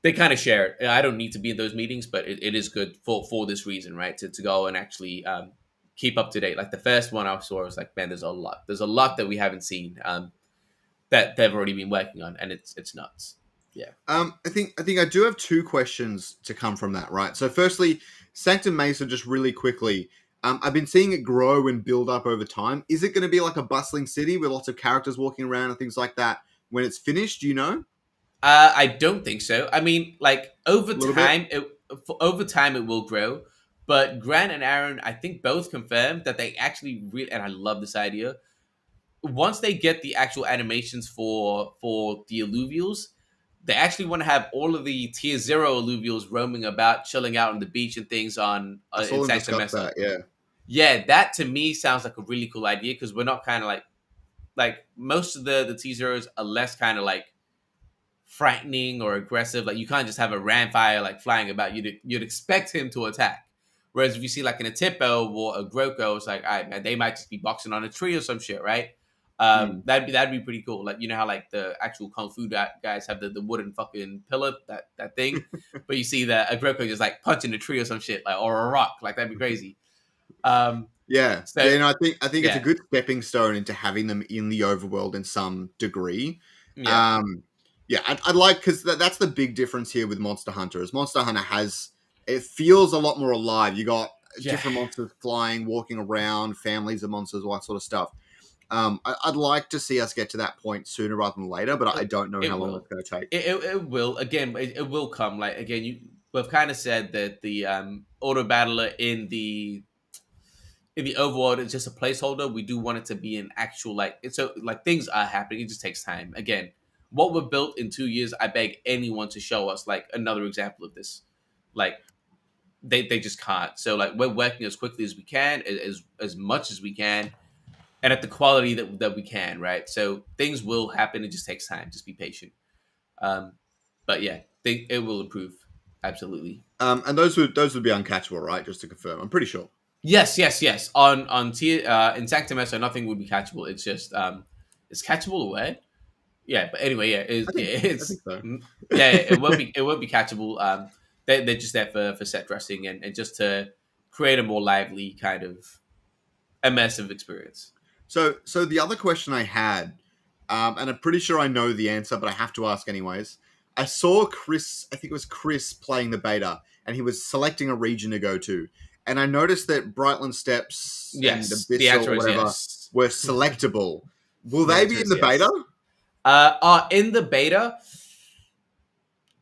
they kind of share it. I don't need to be in those meetings, but it is good for this reason, right? To go and actually keep up to date. Like the first one I saw, I was like, man, there's a lot. There's a lot that we haven't seen that they've already been working on, and it's nuts. Yeah. I think I do have two questions to come from that, right? So firstly, Sanctum Mesa, just really quickly. I've been seeing it grow and build up over time. Is it going to be like a bustling city with lots of characters walking around and things like that when it's finished? Do you know? I don't think so. I mean, like A little bit. over time it will grow. But Grant and Aaron, I think both confirmed that they actually really, and I love this idea. Once they get the actual animations for the alluvials, they actually want to have all of the tier 0 alluvials roaming about, chilling out on the beach and things on I saw in them Sanctum discuss Mesa. that. Yeah. Yeah, that to me sounds like a really cool idea because we're not kind of like most of the T zeros are less kind of like frightening or aggressive. Like you can't just have a Ramfire like flying about. You'd expect him to attack. Whereas if you see like an Atippo or a Groko, it's like, all right, man, they might just be boxing on a tree or some shit, right? That'd be pretty cool. Like you know how like the actual kung fu guys have the wooden fucking pillar that thing, but you see that a Groko just like punching a tree or some shit like or a rock, like that'd be crazy. Yeah, So yeah. No, I think it's a yeah, good stepping stone into having them in the overworld in some degree. yeah, Um, yeah, I'd like because that's the big difference here with Monster Hunter. Is Monster Hunter has it feels a lot more alive. You got yeah. different monsters flying, walking around, families of monsters, all that sort of stuff. I'd like to see us get to that point sooner rather than later, but I don't know how It long that's will. going to take. It will. Again, it will come. Like again, we've kind of said that the auto battler in the overworld is just a placeholder. We do want it to be an actual like it's so like things are happening. It just takes time. Again, what we've built in 2 years, I beg anyone to show us like another example of this. Like they just can't. So like we're working as quickly as we can, as much as we can, and at the quality that we can, right? So things will happen. It just takes time. Just be patient. Um, but yeah, think it will improve. Absolutely. And those would be uncatchable, right? Just to confirm, I'm pretty sure. Yes, yes, yes. On tier in Sanctum Mesa, nothing would be catchable. It's just it's catchable away. Yeah, but anyway, yeah, I think I it's think so. yeah, it won't be catchable. They're just there for set dressing and just to create a more lively kind of immersive experience. So the other question I had, and I'm pretty sure I know the answer, but I have to ask anyways. I saw Chris, I think it was Chris playing the beta, and he was selecting a region to go to. And I noticed that Brightland Steps and Yes, the Abyssal answer or is whatever yes. were selectable. Will The they answer be in is the beta? yes. In the beta,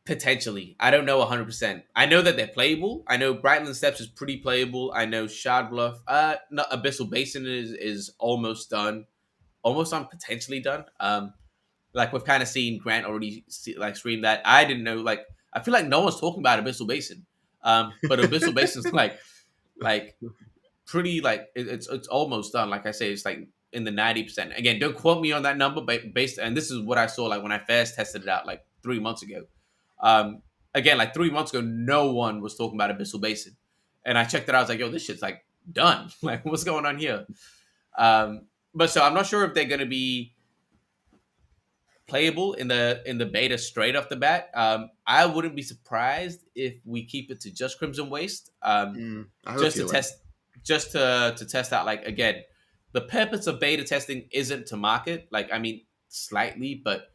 Potentially. I don't know 100%. I know that they're playable. I know Brightland Steps is pretty playable. I know Shard Bluff, no, Abyssal Basin is almost done. Almost on potentially done. Like we've kind of seen Grant already stream that. I didn't know, like, I feel like no one's talking about Abyssal Basin. But Abyssal Basin's like pretty it's almost done. Like I say, it's like in the 90%. Again, don't quote me on that number, but based, and this is what I saw like when I first tested it out like 3 months ago. Again, like 3 months ago, no one was talking about Abyssal Basin, and I checked it out. I was like, yo, this shit's like done. Like, what's going on here? But so I'm not sure if they're going to be playable in the beta straight off the bat. I wouldn't be surprised if we keep it to just Crimson Waste, I have just a to feeling. test, just to test out. Like again, the purpose of beta testing isn't to market. Like I mean, slightly, but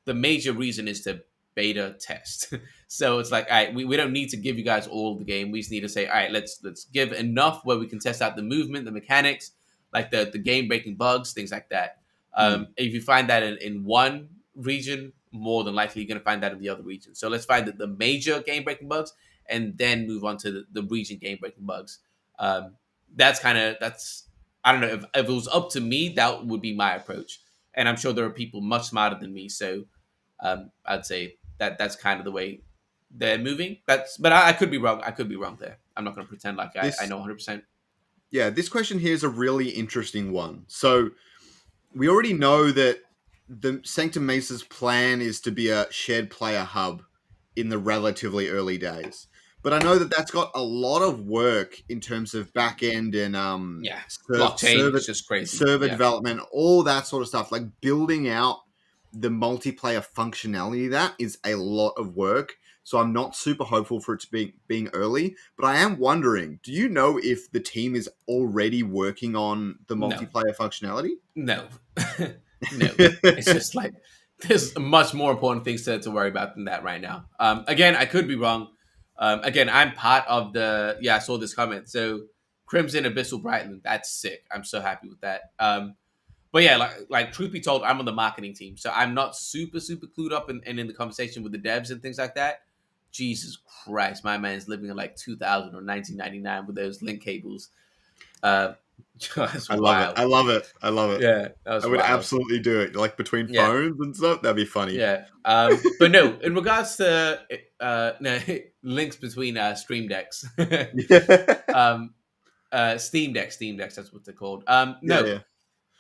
the major reason is to beta test. So it's like, all right, we don't need to give you guys all the game. We just need to say, all right, let's give enough where we can test out the movement, the mechanics, like the game breaking bugs, things like that. If you find that in one region, more than likely you're going to find that in the other region. So let's find the major game breaking bugs and then move on to the region game breaking bugs. That's I don't know, if it was up to me, that would be my approach. And I'm sure there are people much smarter than me. So I'd say that's kind of the way they're moving. But I could be wrong. I could be wrong there. I'm not going to pretend like I know 100%. Yeah, this question here is a really interesting one. So we already know that the Sanctum Mesa's plan is to be a shared player hub in the relatively early days. But I know that that's got a lot of work in terms of back end and blockchain is just crazy. Server development, all that sort of stuff. Like building out the multiplayer functionality of that is a lot of work. So I'm not super hopeful for it to be being early, but I am wondering, do you know if the team is already working on the multiplayer functionality? No. No. It's just like there's much more important things to worry about than that right now. Again, I could be wrong. Again, I'm part of I saw this comment. So Crimson Abyssal Brightland, that's sick. I'm so happy with that. But yeah, like truth be told, I'm on the marketing team, so I'm not super clued up and in the conversation with the devs and things like that. Jesus Christ, my man's living in like 2000 or 1999 with those link cables. I love it. Yeah, I would absolutely do it, like between phones and stuff. That'd be funny. Yeah, but no, in regards to links between Stream Decks, Steam Decks, that's what they're called.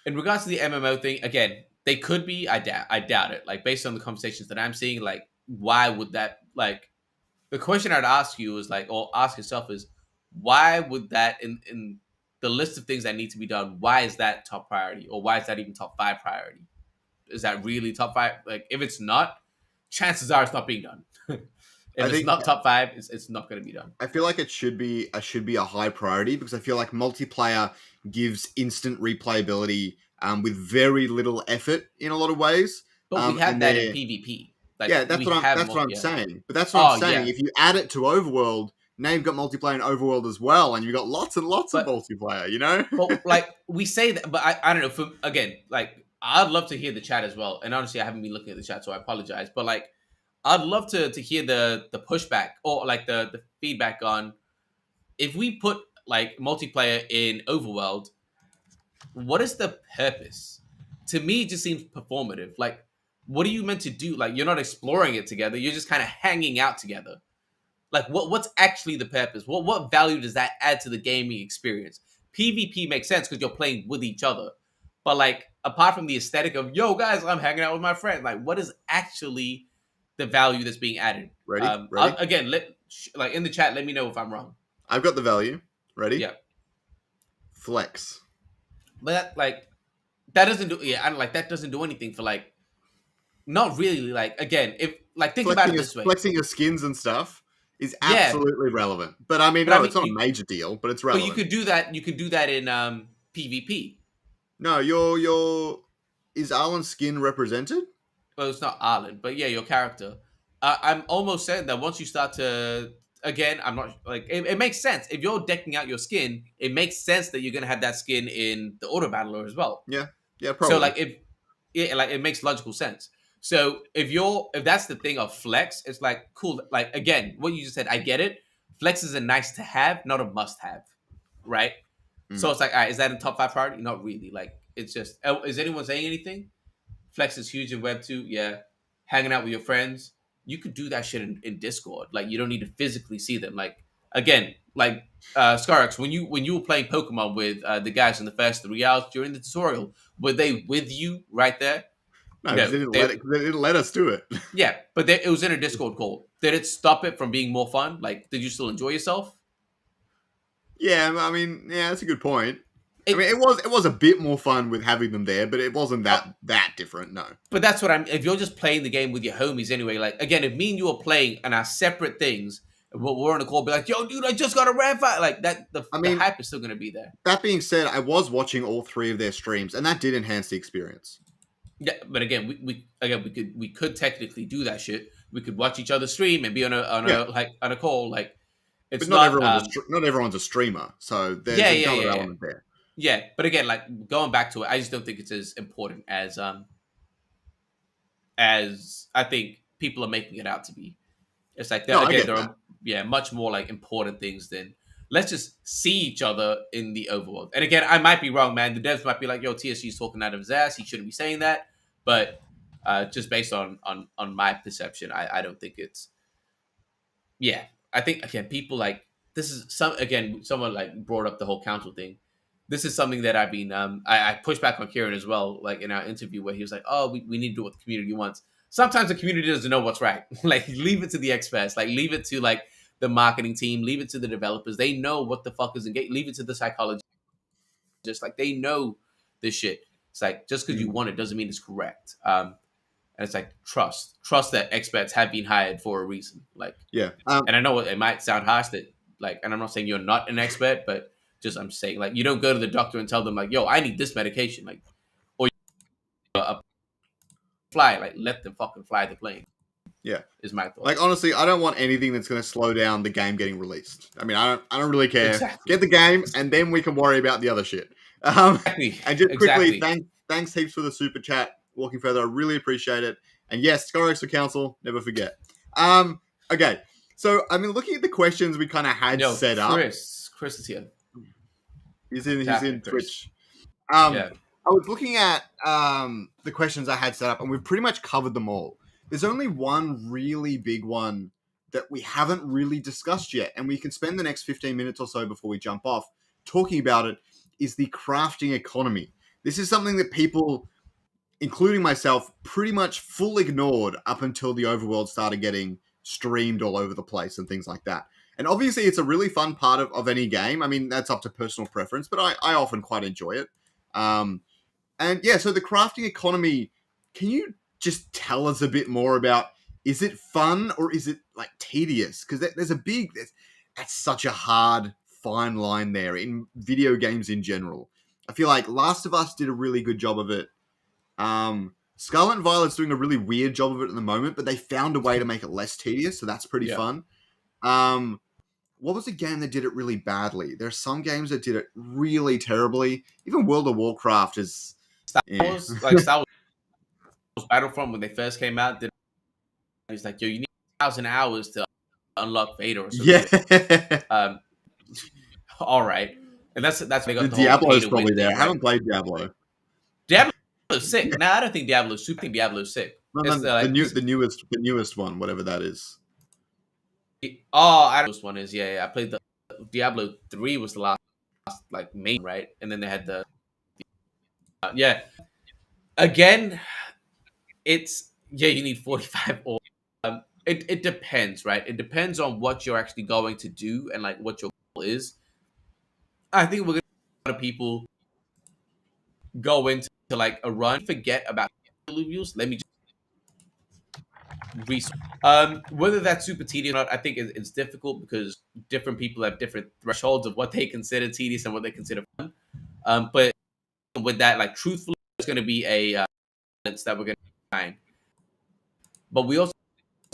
In regards to the MMO thing, again, they could be. I doubt it. Like based on the conversations that I'm seeing, like why would that? Like the question I'd ask you is like, or ask yourself is, why would that in the list of things that need to be done? Why is that top priority, or why is that even top 5 priority? Is that really top 5? Like if it's not, chances are it's not being done. If it's not top 5, it's not going to be done. I feel like it should be a high priority because I feel like multiplayer gives instant replayability with very little effort in a lot of ways. But we have that in PvP. Like, yeah, that's what I'm saying. But that's what I'm saying. Yeah. If you add it to Overworld, now you've got multiplayer in Overworld as well, and you've got lots and lots of multiplayer. You know. But like we say that, but I don't know. Again, like I'd love to hear the chat as well. And honestly, I haven't been looking at the chat, so I apologize. But like, I'd love to hear the pushback or like the feedback on if we put like multiplayer in Overworld. What is the purpose? To me, it just seems performative. Like, what are you meant to do? Like, you're not exploring it together. You're just kind of hanging out together. Like, what's actually the purpose? What value does that add to the gaming experience? PvP makes sense because you're playing with each other. But like, apart from the aesthetic of, yo, guys, I'm hanging out with my friend. Like, what is actually the value that's being added? Ready? Again, like in the chat, let me know if I'm wrong. I've got the value. Ready? Yeah. Flex. But that doesn't do. Yeah, I don't like that. Doesn't do anything for like. Not really. Like again, if like think about it this way, flexing your skins and stuff is absolutely relevant. But I mean, it's not a major deal, but it's relevant. But you could do that. You could do that in PvP. No, is Arlen's skin represented? Well, it's not Arlen, but yeah, your character. I'm almost certain that once you start to. Again, I'm not like it makes sense if you're decking out your skin. It makes sense that you're gonna have that skin in the auto battler as well. Yeah, probably. So like it makes logical sense. So if that's the thing of flex, it's like cool. Like again, what you just said, I get it. Flex is a nice to have, not a must have, right? So Mm. it's like, all right, is that in top 5 priority? Not really. Like it's just, is anyone saying anything? Flex is huge in Web 2. Yeah. Hanging out with your friends. You could do that shit in Discord. Like you don't need to physically see them. Like again, like Scarx, when you were playing Pokemon with the guys in the first 3 hours during the tutorial, were they with you right there? No, because No. they didn't let us do it. Yeah, but it was in a Discord call. Did it stop it from being more fun? Like, did you still enjoy yourself? Yeah, I mean, yeah, that's a good point. I mean, It, it was a bit more fun with having them there, but it wasn't uh, that different. No. but that's what I'm. If you're just playing the game with your homies anyway, like again, if me and you are playing and are separate things, we're on a call, be like, "Yo, dude, I just got a ram fight." Like that, the I mean, hype is still gonna be there. that being said, I was watching all three of their streams, and that did enhance the experience. Yeah, but again, we could technically do that shit. We could watch each other stream and be on Yeah, a call. Like but it's not. not everyone's a streamer, so Yeah, there's yeah, another yeah, yeah. element there. Yeah, but again, like going back to it, I just don't think it's as important as I think people are making it out to be. It's like No, I again, get there that. are much more like important things than let's just see each other in the overworld. And again, I might be wrong, man. The devs might be like, "Yo, TSG's talking out of his ass. He shouldn't be saying that." But just based on my perception, I don't think it's. Yeah, I think again, people like this is some again. Someone like brought up the whole council thing. This is something that I've been I pushed back on Kieran as well, like in our interview where he was like, "Oh, we need to do what the community wants." Sometimes the community doesn't know what's right. Like leave it to the experts. Like leave it to like the marketing team. Leave it to the developers. They know what the fuck is engaged. Leave it to the psychologists. Like they know this shit. It's like just because you Mm, want it doesn't mean it's correct. And it's like trust that experts have been hired for a reason. Like, yeah. and I know it might sound harsh that like, and I'm not saying you're not an expert, but just I'm saying like you don't go to the doctor and tell them like, "Yo, I need this medication," like, or a fly, like let them fucking fly the plane. Yeah. Is my Like thoughts. honestly, I don't want anything that's going to slow down the game getting released. I mean, I don't really care. Exactly. Get the game, and then we can worry about the other shit. Um, Exactly. and just quickly, Exactly. thanks heaps for the super chat. Walking further, I really appreciate it. And yes, Skyrox for Council, never forget. Okay, so I mean, looking at the questions we kind of had Yo, set up. Chris is here. He's Tapping in Chris. Twitch. Yeah. I was looking at the questions I had set up, and we've pretty much covered them all. There's only one really big one that we haven't really discussed yet, and we can spend the next 15 minutes or so before we jump off talking about it, is the crafting economy. This is something that people, including myself, pretty much full ignored up until the overworld started getting streamed all over the place and things like that. And obviously, it's a really fun part of any game. I mean, that's up to personal preference, but I often quite enjoy it. Um, and yeah, so the crafting economy, can you just tell us a bit more about, is it fun or is it like tedious? Because that's such a hard fine line there in video games in general. I feel like Last of Us did a really good job of it. Scarlet and Violet's doing a really weird job of it at the moment, but they found a way to make it less tedious, so that's pretty Yeah. fun. What was a game that did it really badly? There are some games that did it really terribly. Even World of Warcraft is Star yeah. Wars, like Star Wars Battlefront when they first came out, he's like, "Yo, you need 1,000 hours to unlock Vader or some Yeah. shit." All right, and that's they The got the whole pay Diablo's to probably win there. thing, I right? haven't played Diablo. Diablo's sick. Nah, I don't think Diablo's super. I think Diablo's sick. No, It's no, like this. the newest one, whatever that is. Oh, I don't know what this one is. Yeah, I played the Diablo 3 was the last like main, right, and then they had the yeah. Again, it's you need 45 or it depends, right? It depends on what you're actually going to do and like what your goal is. I think we're gonna a lot of people go into like a run, forget about reviews. Let me just research. Whether that's super tedious or not, I think it's difficult because different people have different thresholds of what they consider tedious and what they consider fun. But with that, like truthfully, it's going to be a balance that we're going to find. But we also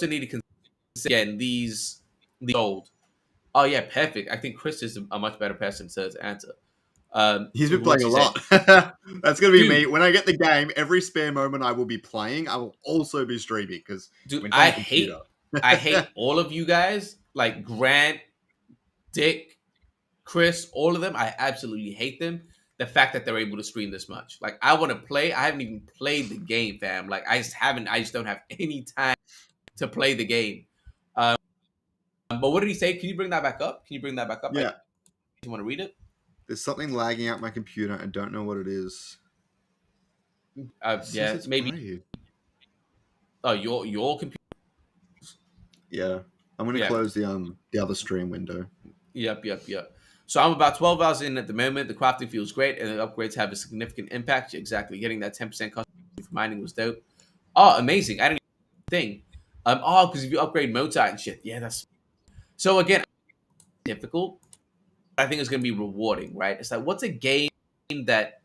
need to consider again these old. Oh yeah, perfect. I think Chris is a much better person to answer. He's been What's playing a he saying? lot. That's gonna be Dude, me. When I get the game, every spare moment I will be playing, I will also be streaming because dude, when it's on the computer. I hate all of you guys, like Grant, Dick, Chris, all of them. I absolutely hate them. The fact that they're able to stream this much. Like, I want to play. I haven't even played the game, fam. Like, I just haven't. I just don't have any time to play the game. But what did he say? Can you bring that back up? Can you bring that back up? Yeah. You want to read it? There's something lagging out my computer. I don't know what it is. It says Yeah, it's maybe. brave. Oh, your computer. Yeah. I'm gonna Yeah. close the other stream window. Yep. So I'm about 12 hours in at the moment. The crafting feels great, and the upgrades have a significant impact. Exactly. Getting that 10% cost for mining was dope. Oh, amazing. I didn't even think. Because if you upgrade Mota and shit. Yeah, that's so again, difficult. I think it's gonna be rewarding, right? It's like what's a game that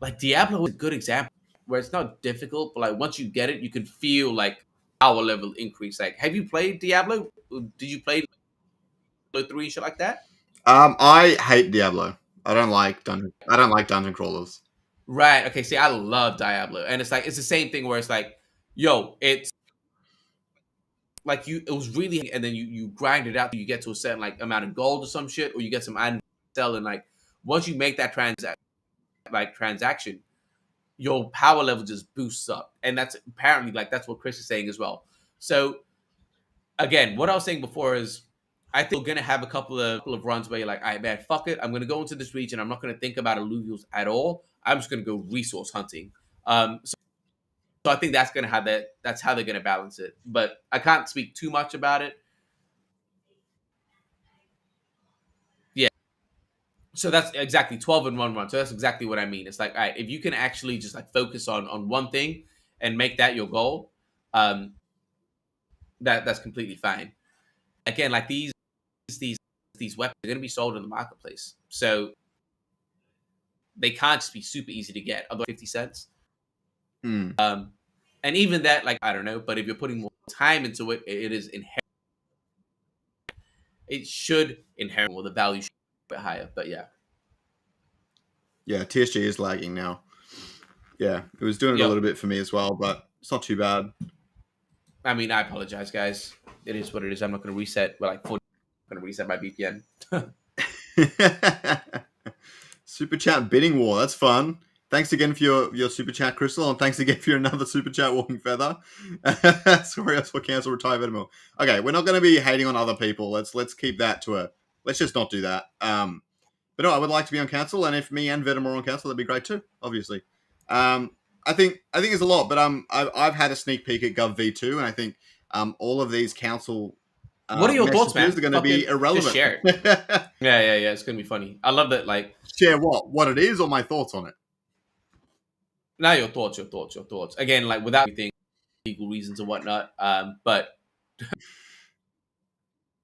like Diablo is a good example where it's not difficult, but like once you get it, you can feel like power level increase. Like, have you played Diablo? Did you play Diablo 3 and shit like that? I hate Diablo. I don't like dungeon crawlers. Right. Okay. See, I love Diablo, and it's like it's the same thing where it's like, yo, it's like it was really, and then you grind it out, you get to a certain like amount of gold or some shit, or you get some item sell, and like once you make that transaction, your power level just boosts up, and that's apparently like that's what Chris is saying as well. So again, what I was saying before is, I think we're gonna have a couple of runs where you're like, all right, man, fuck it, I'm gonna go into this region, I'm not gonna think about alluvials at all. I'm just gonna go resource hunting. So I think that's gonna have that. That's how they're gonna balance it. But I can't speak too much about it. Yeah. So that's exactly 12 in one run. So that's exactly what I mean. It's like, all right, if you can actually just like focus on one thing and make that your goal, um, that's completely fine. Again, like these these weapons are gonna be sold in the marketplace, so they can't just be super easy to get. Although 50 cents. Mm. And even that, like I don't know, but if you're putting more time into it, it is inherent. It should inherit well, the value should be a bit higher. But yeah. Yeah, TSG is lagging now. Yeah, it was doing it a Yo, little bit for me as well, but it's not too bad. I mean, I apologize, guys. It is what it is. I'm not going to reset. But like, I'm going to reset my VPN. Super chat bidding war. That's fun. Thanks again for your super chat, Crystal, and thanks again for your another super chat, Walking Feather. Sorry, that's for cancel retire Venomil. Okay, we're not going to be hating on other people. Let's keep that to a. Let's just not do that. But no, I would like to be on council, and if me and Venom are on council, that'd be great too. Obviously, I think it's a lot, but I've had a sneak peek at Gov V2, and I think all of these council what are your thoughts, man? messages are going to be irrelevant. Just share it. Yeah. It's going to be funny. I love that. Like, share what it is, or my thoughts on it. now your thoughts. Again, like without anything, legal reasons and whatnot. But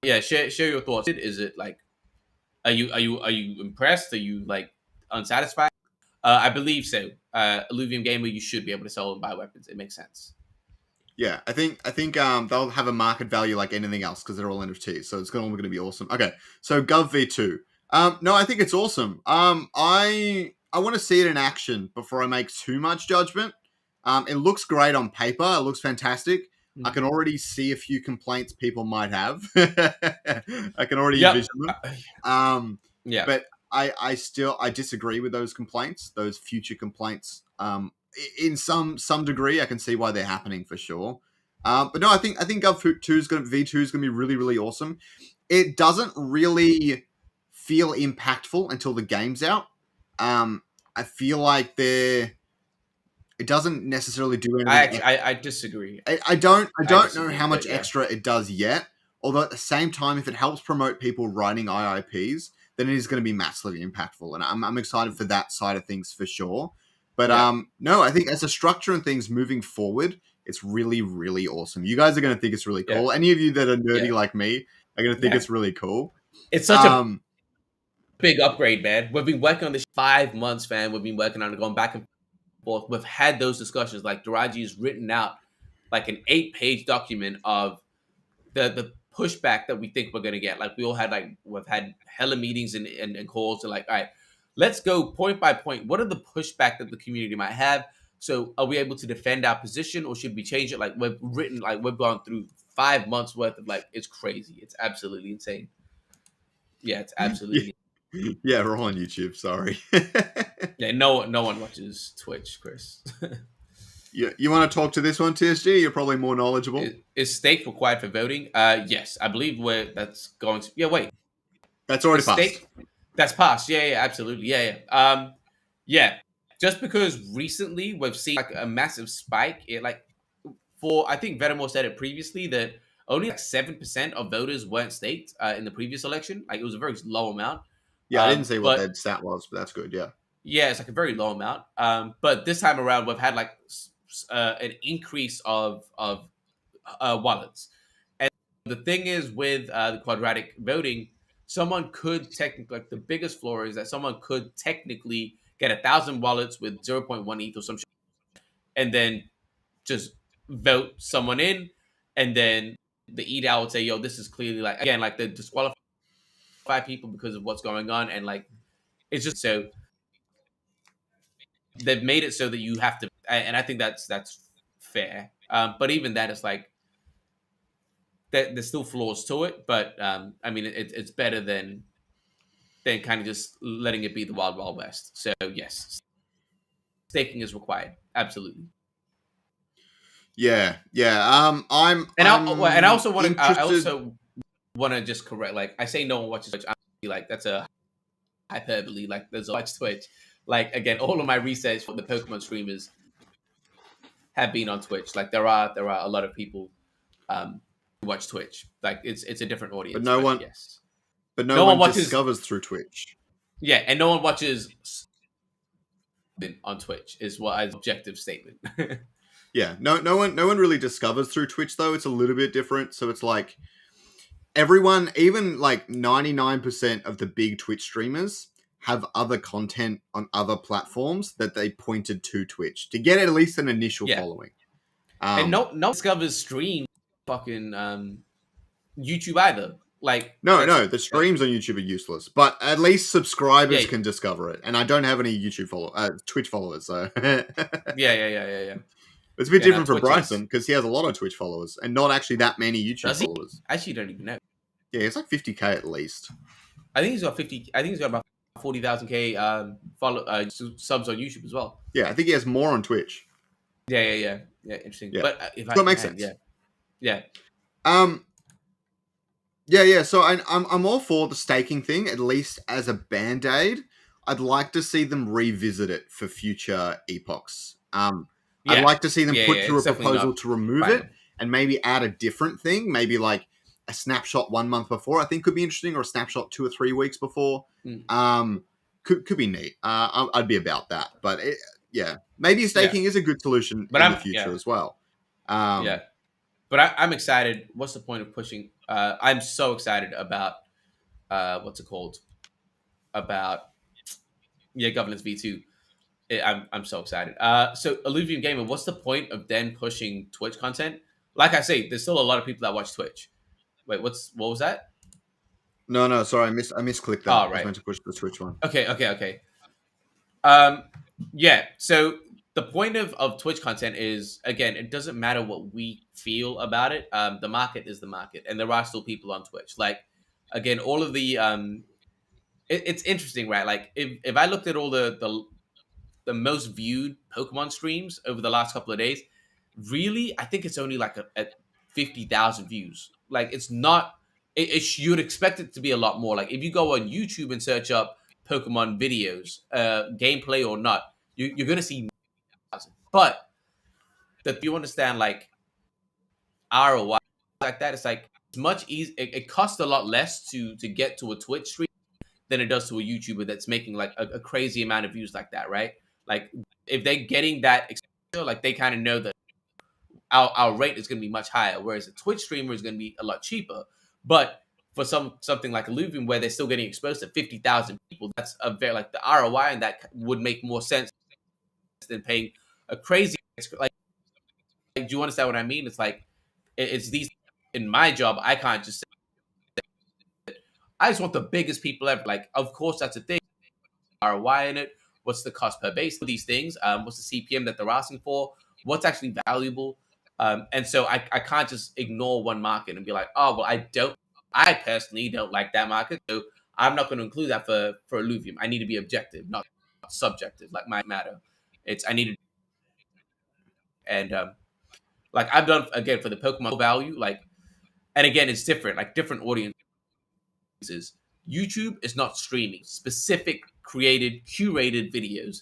yeah, share your thoughts. Is it like, are you impressed? Are you like unsatisfied? I believe so. Illuvium Gamer, you should be able to sell and buy weapons. It makes sense. Yeah, I think they'll have a market value like anything else because they're all NFTs, so it's all going to be awesome. Okay, so Gov V2. No, I think it's awesome. I want to see it in action before I make too much judgment. It looks great on paper. It looks fantastic. I can already see a few complaints people might have. I can already envision them. Yeah. But I disagree with those complaints, those future complaints. In some degree, I can see why they're happening for sure. But no, I think V2 is going to be really, really awesome. It doesn't really feel impactful until the game's out. I feel like it doesn't necessarily do anything. I disagree. I don't know how much extra it does yet. Although at the same time, if it helps promote people writing IIPs, then it is going to be massively impactful, and I'm excited for that side of things for sure. But no, I think as a structure and things moving forward, it's really, really awesome. You guys are going to think it's really cool. Yeah. Any of you that are nerdy like me are going to think it's really cool. It's such a big upgrade, man. We've been working on this 5 months, fam. We've been working on it, going back and forth. We've had those discussions. Like Daraji has written out like an 8-page document of the pushback that we think we're going to get. Like we've had hella meetings and calls to like, all right, let's go point by point. What are the pushback that the community might have? So are we able to defend our position, or should we change it? Like we've gone through 5 months worth of like, it's crazy. It's absolutely insane. Yeah, it's absolutely. Yeah, we're on YouTube. Sorry. Yeah, no one watches Twitch, Chris. You want to talk to this one, TSG? You're probably more knowledgeable. Is stake required for voting? Yes, I believe where that's going to. Yeah, wait. That's already Is passed. stake that's passed? Yeah, absolutely. Yeah. Just because recently we've seen like a massive spike. It like for I think Venomore said it previously that only like 7% of voters weren't staked in the previous election. Like it was a very low amount. Yeah, I didn't see what But that stat was, but that's good. Yeah. yeah, it's like a very low amount. But this time around, we've had like an increase of wallets. And the thing is with the quadratic voting, someone could technically, like the biggest flaw is that someone could technically get 1,000 wallets with 0.1 ETH or some shit, and then just vote someone in, and then the EDAO would say, yo, this is clearly like, again, like the disqualify people because of what's going on. And like, it's just so they've made it so that you have to, and I think that's fair. But even that is like, there's still flaws to it, but I mean, it's better than kind of just letting it be the wild wild west. So yes, staking is required, absolutely. Yeah. And I also want to just correct. Like I say, no one watches Twitch. I'm like that's a hyperbole. Like there's a watch Twitch. Like again, all of my research for the Pokemon streamers have been on Twitch. Like there are a lot of people who watch Twitch. Like it's a different audience. But no one. Yes. But No no one one watches- discovers through Twitch. Yeah, and no one watches on Twitch is what is objective statement. Yeah, no one really discovers through Twitch though. It's a little bit different. So it's like everyone, even like 99% of the big Twitch streamers have other content on other platforms that they pointed to Twitch to get at least an initial Yeah. following. And no discovers stream fucking YouTube either. Like no, the streams on YouTube are useless, but at least subscribers Yeah. can discover it. And I don't have any Twitch followers, so Yeah. it's a bit different for Twitch Bryson because he has a lot of Twitch followers and not actually that many YouTube Does he? followers. I actually don't even know. Yeah, it's like 50k at least. I think he's got 50. I think he's got about 40,000 subs on YouTube as well. Yeah, I think he has more on Twitch. Yeah. Interesting. Yeah. But if that makes sense. Yeah. Yeah. So I'm all for the staking thing, at least as a band-aid. I'd like to see them revisit it for future epochs. I'd like to see them put through a proposal to remove it and maybe add a different thing. Maybe like a snapshot 1 month before, I think could be interesting, or a snapshot 2 or 3 weeks before. Could be neat. I'd be about that. But maybe staking is a good solution in the future as well. But I'm excited. What's the point of pushing? I'm so excited about what's it called? About governance V2. I'm so excited. So Illuvium Gamer, what's the point of then pushing Twitch content? Like I say, there's still a lot of people that watch Twitch. Wait, what was that? No, sorry, I misclicked that. Oh, right. I was meant to push the Twitch one. Okay. So the point of Twitch content is, again, it doesn't matter what we feel about it. The market is the market, and there are still people on Twitch. Like, again, all of the it's interesting, right? Like, if I looked at all the most viewed Pokemon streams over the last couple of days, really, I think it's only like at 50,000 views. Like, it's not. You'd expect it to be a lot more. Like, if you go on YouTube and search up Pokemon videos, gameplay or not, you're gonna see. But that you understand, like ROI like that, it's like it's much easier. It costs a lot less to get to a Twitch stream than it does to a YouTuber that's making like a crazy amount of views like that, right? Like if they're getting that exposure, like they kind of know that our rate is going to be much higher, whereas a Twitch streamer is going to be a lot cheaper. But for something like Illuvium, where they're still getting exposed to 50,000 people, that's a very like the ROI, and that would make more sense than paying a crazy like. Do you understand what I mean? It's like it's these in my job. I can't just say I just want the biggest people ever. Like, of course, that's a thing. ROI in it? What's the cost per base for these things? What's the CPM that they're asking for? What's actually valuable? And so I can't just ignore one market and be like, oh, well, I personally don't like that market, so I'm not going to include that for Illuvium. I need to be objective, not subjective, like my matter. I need to, and like I've done again for the Pokemon value, like, and again, it's different, like different audiences. YouTube is not streaming specific created, curated videos.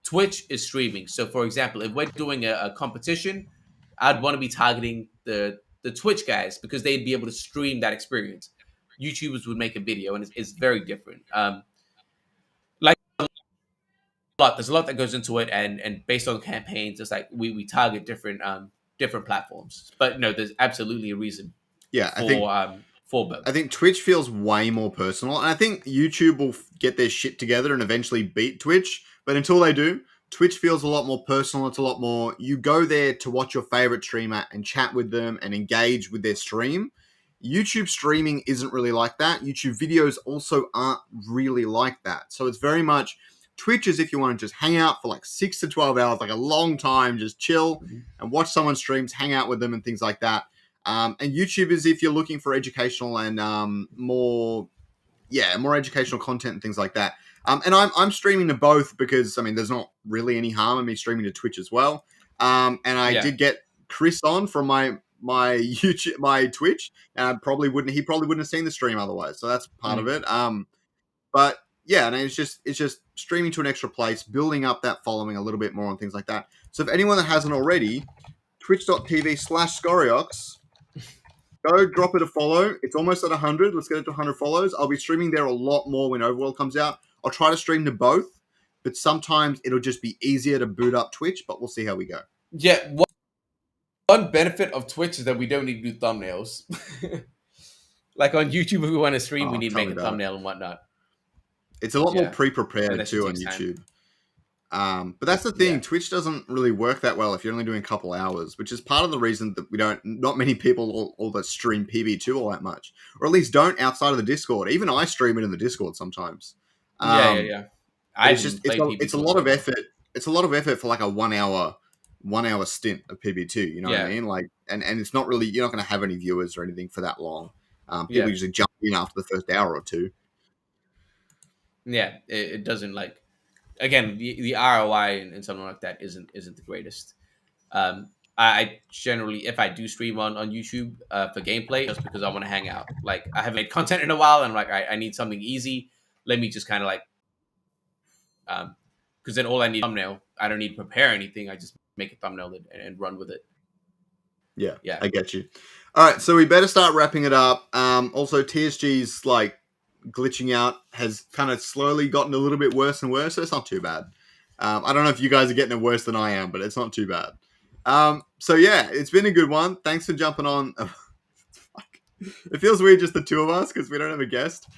Twitch is streaming. So, for example, if we're doing a competition, I'd want to be targeting the Twitch guys because they'd be able to stream that experience. YouTubers would make a video, and it's very different. Like there's a lot that goes into it, and based on campaigns, it's like we target different platforms. But no, there's absolutely a reason. Yeah, For both. I think Twitch feels way more personal, and I think YouTube will get their shit together and eventually beat Twitch. But until they do, Twitch feels a lot more personal. It's a lot more, you go there to watch your favorite streamer and chat with them and engage with their stream. YouTube streaming isn't really like that. YouTube videos also aren't really like that. So it's very much, Twitch is if you want to just hang out for like 6 to 12 hours, like a long time, just chill and watch someone's streams, hang out with them and things like that. And YouTube is if you're looking for educational and more educational content and things like that. And I'm streaming to both because, I mean, there's not really any harm in me streaming to Twitch as well. And I did get Chris on from my YouTube, my Twitch, and he probably wouldn't have seen the stream otherwise. So that's part of it. But yeah, and it's just streaming to an extra place, building up that following a little bit more and things like that. So if anyone that hasn't already, twitch.tv/Scoriox, go drop it a follow. It's almost at 100. Let's get it to 100 follows. I'll be streaming there a lot more when Overworld comes out. I'll try to stream to both, but sometimes it'll just be easier to boot up Twitch, but we'll see how we go. Yeah, one benefit of Twitch is that we don't need to do thumbnails. Like on YouTube, if we want to stream, we need to make a thumbnail and whatnot. It's a lot more pre-prepared too on YouTube. But that's the thing. Twitch doesn't really work that well if you're only doing a couple hours, which is part of the reason that not many people all that stream PB2 all that much, or at least don't outside of the Discord. Even I stream it in the Discord sometimes. Yeah. It's a lot of effort. It's a lot of effort for like a 1 hour stint of PB2. You know what I mean? Like, and it's not really, you're not going to have any viewers or anything for that long. People usually jump in after the first hour or two. Yeah, it doesn't like. Again, the ROI and something like that isn't the greatest. I generally, if I do stream on YouTube for gameplay, just because I want to hang out. Like I haven't made content in a while, and like I need something easy. Let me just kind of like, because then all I need is a thumbnail. I don't need to prepare anything. I just make a thumbnail and run with it. Yeah, I get you. All right, so we better start wrapping it up. Also, TSG's like glitching out has kind of slowly gotten a little bit worse and worse, so it's not too bad. I don't know if you guys are getting it worse than I am, but it's not too bad. So yeah, it's been a good one. Thanks for jumping on. It feels weird just the two of us because we don't have a guest.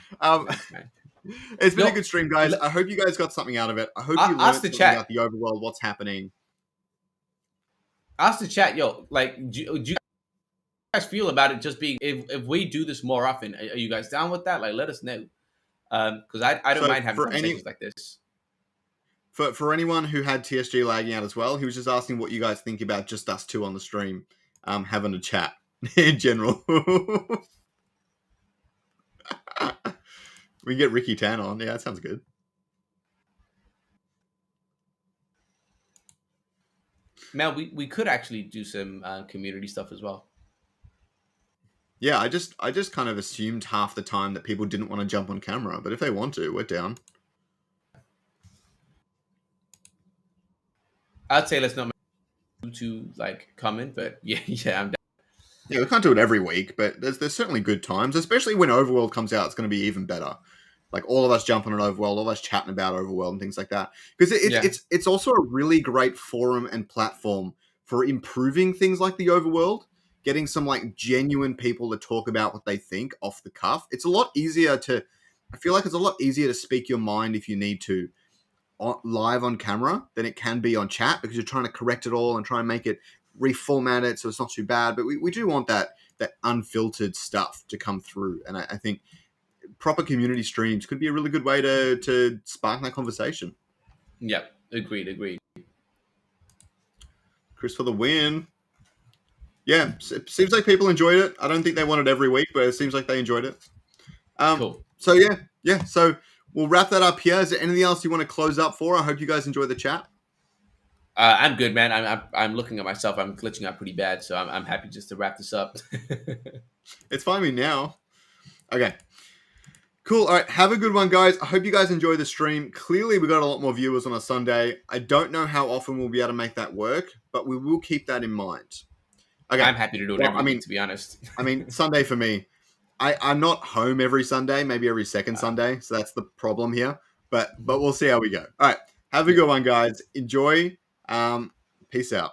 It's been a good stream, guys. I hope you guys got something out of it. I hope you learned something about the overworld, what's happening. Ask the chat, like, do you guys feel about it just being, if we do this more often, are you guys down with that? Like, let us know. Because I don't mind having conversations like this. For anyone who had TSG lagging out as well, he was just asking what you guys think about just us two on the stream having a chat in general. We can get Ricky Tan on. Yeah, that sounds good. Mel, we could actually do some community stuff as well. Yeah, I just kind of assumed half the time that people didn't want to jump on camera, but if they want to, we're down. I'd say let's not make to like comment, but yeah, I'm down. Yeah, we can't do it every week, but there's certainly good times, especially when Overworld comes out. It's going to be even better. Like all of us jumping on Overworld, all of us chatting about Overworld and things like that, because it's also a really great forum and platform for improving things like the Overworld. Getting some like genuine people to talk about what they think off the cuff. It's a lot easier I feel like it's a lot easier to speak your mind if you need to live on camera than it can be on chat, because you're trying to correct it all and try and make it reformat it so it's not too bad. But we do want that unfiltered stuff to come through. And I think proper community streams could be a really good way to spark that conversation. Yeah, agreed. Chris for the win. Yeah, it seems like people enjoyed it. I don't think they want it every week, but it seems like they enjoyed it. Cool. So yeah. So we'll wrap that up here. Is there anything else you want to close up for? I hope you guys enjoy the chat. I'm good, man. I'm looking at myself. I'm glitching out pretty bad, so I'm happy just to wrap this up. It's fine with me now. Okay. Cool. All right. Have a good one, guys. I hope you guys enjoy the stream. Clearly, we got a lot more viewers on a Sunday. I don't know how often we'll be able to make that work, but we will keep that in mind. Okay. I'm happy to do it every week, to be honest. Sunday for me. I'm not home every Sunday, maybe every second Sunday. So that's the problem here. But we'll see how we go. All right. Have a good one, guys. Enjoy. Peace out.